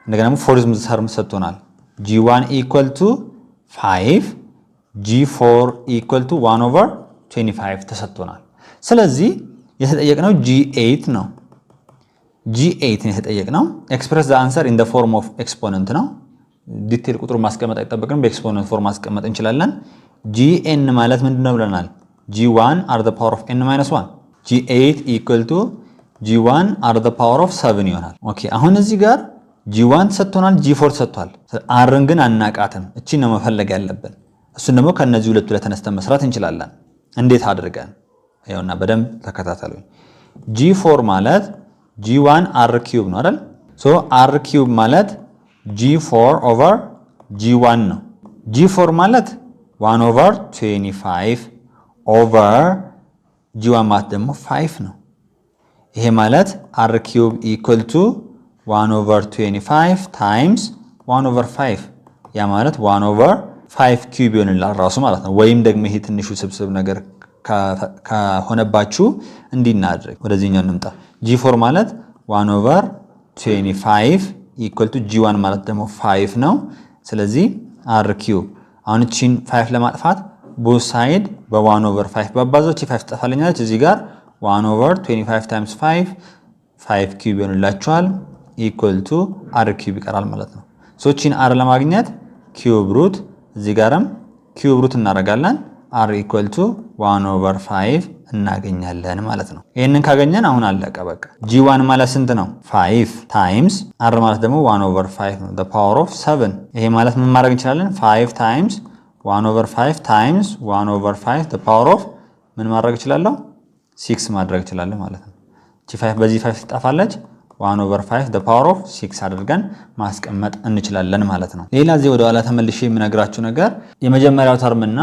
እንደገና ደግሞ fourth term ሰጥቶናል። g1 equal to 5 g4 equal to 1 over 25 ተሰጥቶናል። ስለዚህ የተጠየቅነው g8 ነው። g8 ነው የተጠየቅነው። express the answer in the form of exponent ነው። ዲቴል ቁጥሩ ማስቀመጥ አይጠበቅንም። በኤክስፖነንት ፎርም ማስቀመጥ እንችላለን። gn ማለት ምንድነው ብለናል? g1 are the power of n minus 1 g8 equal to g1 are the power of 7 ይሆናል። ኦኬ አሁን እዚህ ጋር g1 ተሰጥቶናል፣ g4 ተሰጥቷል። rን ግን አናቃትም። እቺ ነው መፈለግ ያለብን። እሱን ደግሞ ከነዚህ ሁለቱ ላይ ተነስተን መስራት እንችላለን። እንዴት አድርገን? ይኸውና በደንብ ተከታተሉኝ። G4 ማለት G1 R cube ነው አይደል? ሶ R cube ማለት G4 over G1 ነው። G4 ማለት 1 over 25 over G1 ማለት ደግሞ 5 ነው። ይሄ ማለት R cube equal to 1 over 25 times 1 over 5 ያ ማለት 1 over 5 cube ይሆንላል ራሱ ማለት ነው። ወይም ደግሞ ይሄ ትንሹ ስብስብ ነገር ከሆነባችሁ እንዲናድርግ ወደዚህኛው እንምጣ። G4 ማለት 1 over 25 equal to G1 ማለት ደግሞ 5 ነው። ስለዚህ R cube አሁን እቺን 5 ለማጥፋት both side በ1 over 5 ባባዛው እቺ 5 ትጠፋልኛለች። እዚህ ጋር 1 over 25 times 5 cube ይሆንላችኋል equal to R cube ይቀራል ማለት ነው። ሶ እቺን R ለማግኘት cube root እዚህ ጋርም cube root እናደርጋለን R equal to 1 over 5 እናገኛለን ማለት ነው። ይሄንን ካገኘን አሁን አለቀ በቃ። G1 ማለት ስንት ነው? 5 times R ማለት ደግሞ 1 over 5 ነው the power of 7። ይሄ ማለት ምን ማድረግ እንችላለን? 5 times 1 over 5 times 1 over 5 the power of ምን ማድረግ እችላለሁ? 6 ማድረግ እችላለሁ ማለት ነው። እቺ 5 በዚህ 5 ትጠፋለች 1 over 5 the power of 6 አድርገን ማስቀመጥ እንችላለን ማለት ነው። ሌላ እዚህ ወደ ኋላ ተመልሼ የምነግራችሁ ነገር የመጀመሪያው ተርምና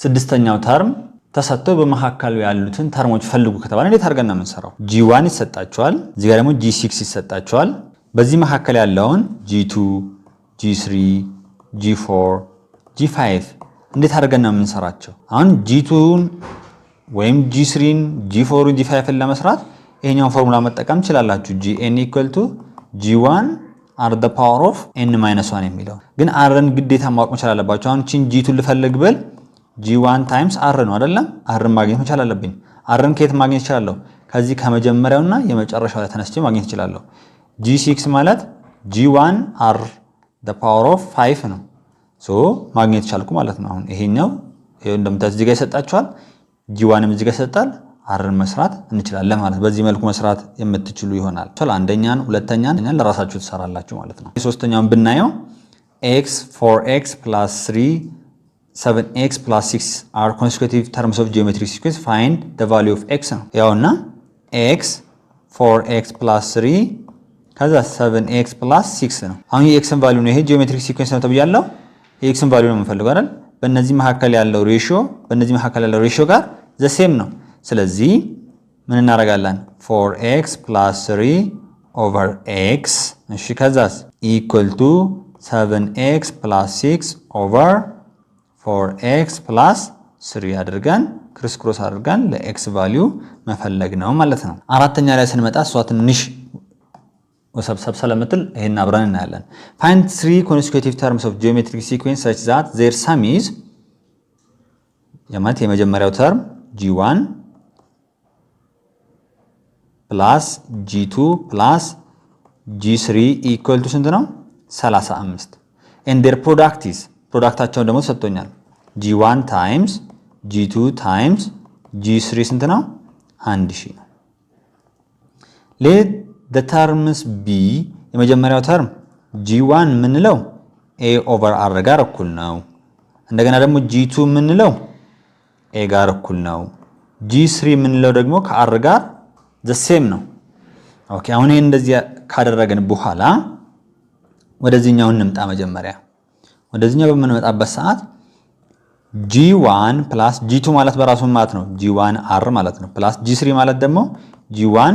ስድስተኛው ተርም ተሰጥቶ በመሐከሉ ያሉትን ተርሞች ፈልጉ ከተባለ እንዴት አድርገን ነው የምንሰራው? G1 ይሰጣቸዋል፣ እዚህ ጋር ደግሞ G6 ይሰጣቸዋል። በዚህ መሐከል ያለውን G2፣ G3፣ G4፣ G5 እንዴት አድርገን ነው የምንሰራቸው? አሁን G2ን ወይም G3ን፣ G4ን፣ G5ን ለመስራት ይሄኛውን ፎርሙላ መጠቀም ትችላላችሁ። Gn equal to G1 R the power of n-1 የሚለው ግን Rን ግዴታ ማወቅ መቻል አለባችሁ። አሁን ቺን G2 ልፈልግ ብል G1 times R ነው አይደለም? Rን ማግኘት መቻል አለብኝ። Rን ከየት ማግኘት እችላለሁ? ከዚህ ከመጀመሪያውና የመጨረሻው ላይ ተነስቼ ማግኘት እችላለሁ። G6 ማለት G1 R the power of 5 ነው። ሶ ማግኘት ቻልኩ ማለት ነው። አሁን ይሄኛው እንደምታዩት እዚህ ጋር ይሰጣችኋል፣ G1ም እዚህ ጋር ይሰጣል። Rን መስራት እንችላለን ማለት በዚህ መልኩ መስራት የምትችሉ ይሆናል። አንደኛን ሁለተኛን ለራሳችሁ ትሰራላችሁ ማለት ነው። ሶስተኛውን ብናየው x 4x plus 3 7x plus 6 are consecutive terms of geometric sequence find the value of x ነው። ያውና x 4x plus 3 ከዛ 7x plus 6 ነው። አሁን የxን ቫልዩ ነው። ይሄ ጂኦሜትሪክ ሲኩዌንስ ነው ተብያለሁ። የxን ቫልዩ ነው የምንፈልገው አይደል? በእነዚህ መካከል ያለው ሬሽዮ ጋር the same ነው። ስለዚህ ምን እናደርጋለን? 4x plus 3 over x እሺ ከዛስ equal to 7x plus 6 over 4x plus 3 አድርገን ክሪስ ክሮስ አድርገን ለx ቫልዩ መፈለግ ነው ማለት ነው። አራተኛ ላይ ስንመጣ እሷ ትንሽ ወሰብሰብ ስለምትል ይሄን አብረን እናያለን። find 3 consecutive terms of geometric sequence such that their sum is የመጀመሪያው ተርም G1 plus G2 plus G3 equal to ስንት ነው? 35 and their product is ፕሮዳክታቸውን ደግሞ ሰጥቶኛል G1 times G2 times G3 ስንት ነው? 1000 ነው። let the terms be የመጀመሪያው ተርም G1 ምንለው A over R ጋር እኩል ነው። እንደገና ደግሞ G2 ምንለው A ጋር እኩል ነው። G3 ምንለው ደግሞ ከR ጋር the same ነው። ኦኬ አሁን ይሄን እንደዚህ ካደረግን በኋላ ወደዚህኛው እንምጣ። መጀመሪያ ወደዚህኛው በምንመጣበት ሰዓት G1 plus G2 ማለት በራሱ ማለት ነው G1 R ማለት ነው plus G3 ማለት ደግሞ G1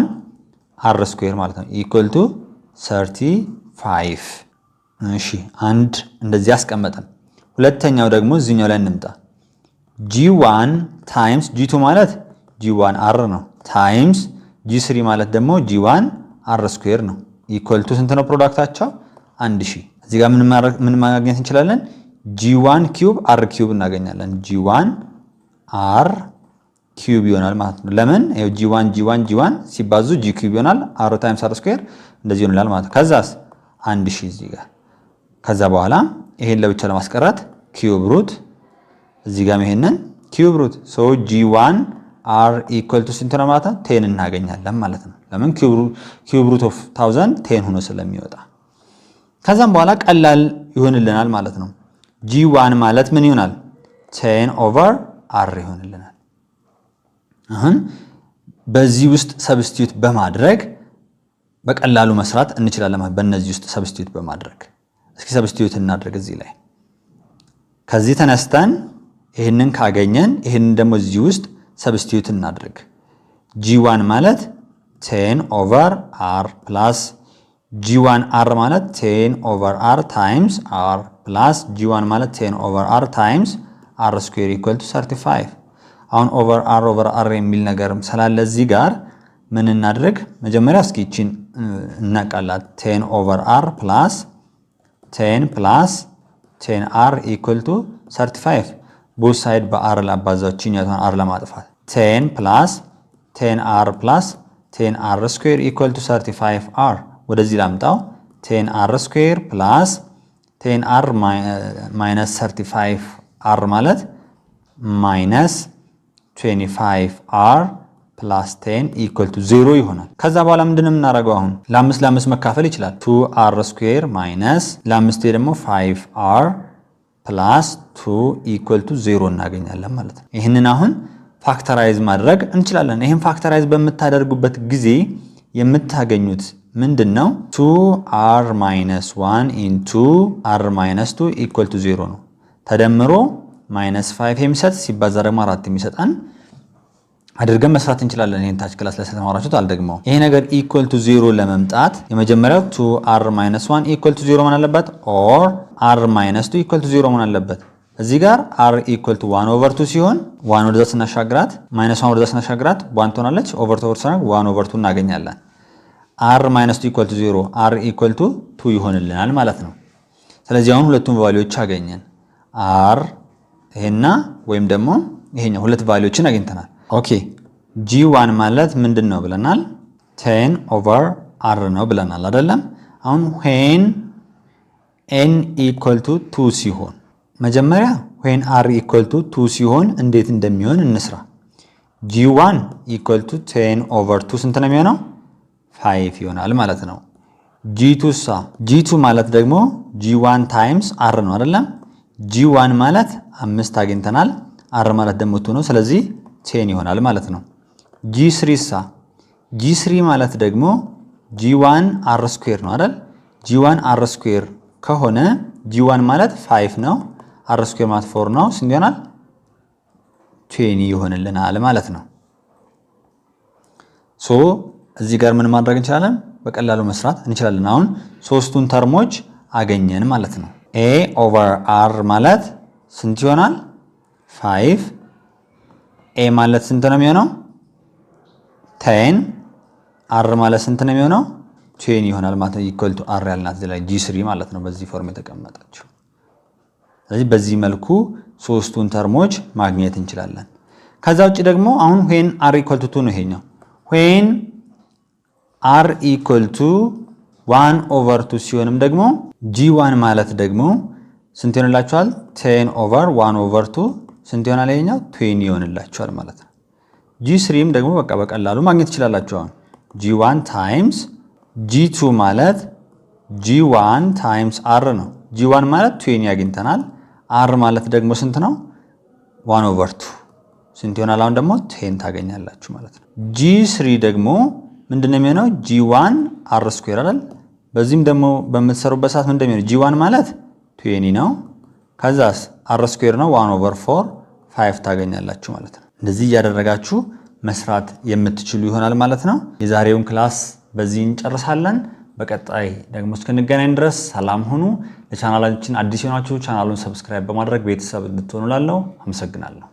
R ስኩዌር ማለት ነው equal to 35 እሺ አንድ እንደዚህ አስቀመጠን። ሁለተኛው ደግሞ እዚህኛው ላይ እንምጣ። G1 times G2 ማለት G1 R ነው times G3 ማለት ደግሞ G1 R ስኩዌር ነው equal to ስንት ነው ፕሮዳክታቸው? 1000። እዚህ ጋር ምን ማግኘት እንችላለን? G1 ኪዩብ R ኪዩብ እናገኛለን። G1 R ኪዩብ ይሆናል ማለት ነው። ለምን? ይሄው G1 ሲባዙ G ኪዩብ ይሆናል። R times R ስኩዌር እንደዚህ ይሆናል ማለት ነው። ከዛስ 1000 እዚህ ጋር ከዛ በኋላ ይሄን ለብቻ ለማስቀረት ኪዩብ ሩት እዚህ ጋር ይሄንን ኪዩብ ሩት so G1 R equal to ስንት ነው ማለት ነው? 10 እናገኛለን ማለት ነው። ለምን ኪዩብ ሩት ኦፍ 1000 10 ሆኖ ስለሚወጣ ከዛም በኋላ ቀላል ይሆንልናል ማለት ነው። G1 ማለት ምን ይሆናል? 10 over R ይሆንልናል። አሁን በዚህ ውስጥ ሰብስቲዩት በማድረግ በቀላሉ መስራት እንችላለን ማለት በእነዚህ ውስጥ ሰብስቲዩት በማድረግ እስኪ ሰብስቲዩት እናድርግ እዚህ ላይ ከዚህ ተነስተን ይሄንን ካገኘን ይሄንን ደግሞ እዚህ ውስጥ ሰብስቲዩት እናድርግ g1 ማለት 10 over r plus g1 r ማለት 10 over r times r plus g1 ማለት 10 over r times r square equal to 35 አሁን over r የሚል ነገርም ስላለ እዚህ ጋር ምን እናድርግ መጀመሪያ እስኪ እቺን እናቃላት 10 over r plus 10 plus 10r equal to 35 both side በr ላባዛችን ያቷን r ለማጥፋት 10 plus 10r plus 10r square equal to 35r ወደዚህ ላምጣው 10r square plus 10r minus 35r ማለት minus 25r plus 10 equal to 0 ይሆናል ከዛ በኋላ ምንድነው የምናደርገው አሁን ለ5 መካፈል ይችላል 2r square minus ለ5 ደግሞ 5r plus 2 equal to 0 እናገኛለን ማለት ነው ይሄንን አሁን ፋክተራይዝ ማድረግ እንችላለን ይሄን ፋክተራይዝ በመታደርጉበት ጊዜ የምታገኙት ምንድነው 2r minus 1 into r minus 2 equal to 0 ነው ተደምሮ minus 5 የሚሰጥ ሲባዛ ደግሞ 4 የሚሰጣን አድርገን መስራት እንችላለን ይሄን ታች ክላስ ላይ ተማራችሁት አልደግመው ይሄ ነገር equal to 0 ለመምጣት የመጀመሪያው 2r minus 1 equal to 0 ማለት አለበት or r minus 2 equal to 0 ማለት አለበት እዚህ ጋር r equal to 1 over 2 ሲሆን 1 ወደዛ ስናሻግራት minus 1 ወደዛ ስናሻግራት 1 ትሆናለች over 2 1 over 2 እናገኛለን r minus 2 equal to 0 r equal to 2 ይሆንልናል ማለት ነው ስለዚህ አሁን ሁለቱም ቫልዩዎች አገኘን r ይሄና ወይም ደግሞ ይሄኛው ሁለት ቫልዩዎችን አግኝተናል ኦኬ g1 ማለት ምንድነው ብለናል 10 over r ነው ብለናል አይደለም አሁን when n equal to 2 ሲሆን መጀመሪያ when r equal to 2 ሲሆን እንዴት እንደሚሆን እንስራ g1 equal to 10 over 2 ስንት ነው የሚሆነው 5 ይሆናል ማለት ነው g2 ማለት ደግሞ g1 times r ነው አይደለም g1 ማለት 5 አግኝተናል r ማለት ደግሞ 2 ነው ስለዚህ 10 ይሆናል ማለት ነው g3 ማለት ደግሞ g1 r square ነው አይደል g1 r square ከሆነ g1 ማለት 5 ነው r square ማለት 4 ነው ስንት ይሆናል 20 ይሆንልናል ማለት ነው ሶ እዚህ ጋር ምን ማድረግ እንችላለን በቀላሉ መስራት እንችላለን አሁን ሶስቱን ተርሞች አገኘን ማለት ነው a over r ማለት ስንት ይሆናል 5 a ማለት ስንት ነው የሚሆነው 10 r ማለት ስንት ነው የሚሆነው 20 ይሆናል ማለት ነው equal to r ያልናት እዚህ ላይ g3 ማለት ነው በዚህ ፎርም የተቀመጠችው ስለዚህ በዚህ መልኩ ሶስቱን ተርሞች ማግኘት እንችላለን ከዛ ውጪ ደግሞ አሁን when r equal to 2 ነው ይሄኛው when r equal to 1 over 2 ሲሆንም ደግሞ g1 ማለት ደግሞ ስንት ይሆንላችኋል 10 over 1 over 2 ስንት ይሆናል ይሄኛው 20 ይሆንላችኋል ማለት ነው g3ም ደግሞ በቃ በቀላሉ ማግኘት ይችላልላችሁ አሁን g1 times g2 ማለት g1 times r ነው g1 ማለት 20 አግኝተናል r ማለት ደግሞ ስንት ነው 1 over 2 ስንት ይሆናል አሁን ደግሞ 10 ታገኛላችሁ ማለት ነው g3 ደግሞ ምንድነው የሚሆነው g1 r square አይደል በዚህም ደግሞ በመተሰሩበት ሰዓት ምንድነው የሚሆነው g1 ማለት 20 ነው ከዛስ r square ነው 1 over 4 5 ታገኛላችሁ ማለት ነው እንደዚህ ያደረጋችሁ መስራት የምትችሉ ይሆናል ማለት ነው የዛሬውን ክላስ በዚህ እንጨርሳለን በቀጣይ ደግሞ እስከንገናኝ ድረስ ሰላም ሁኑ ለቻናላችን አዲስ የሆናችሁ ቻናሉን ሰብስክራይብ በማድረግ ቤተሰብ እንድትሆኑ ላለው አመሰግናለሁ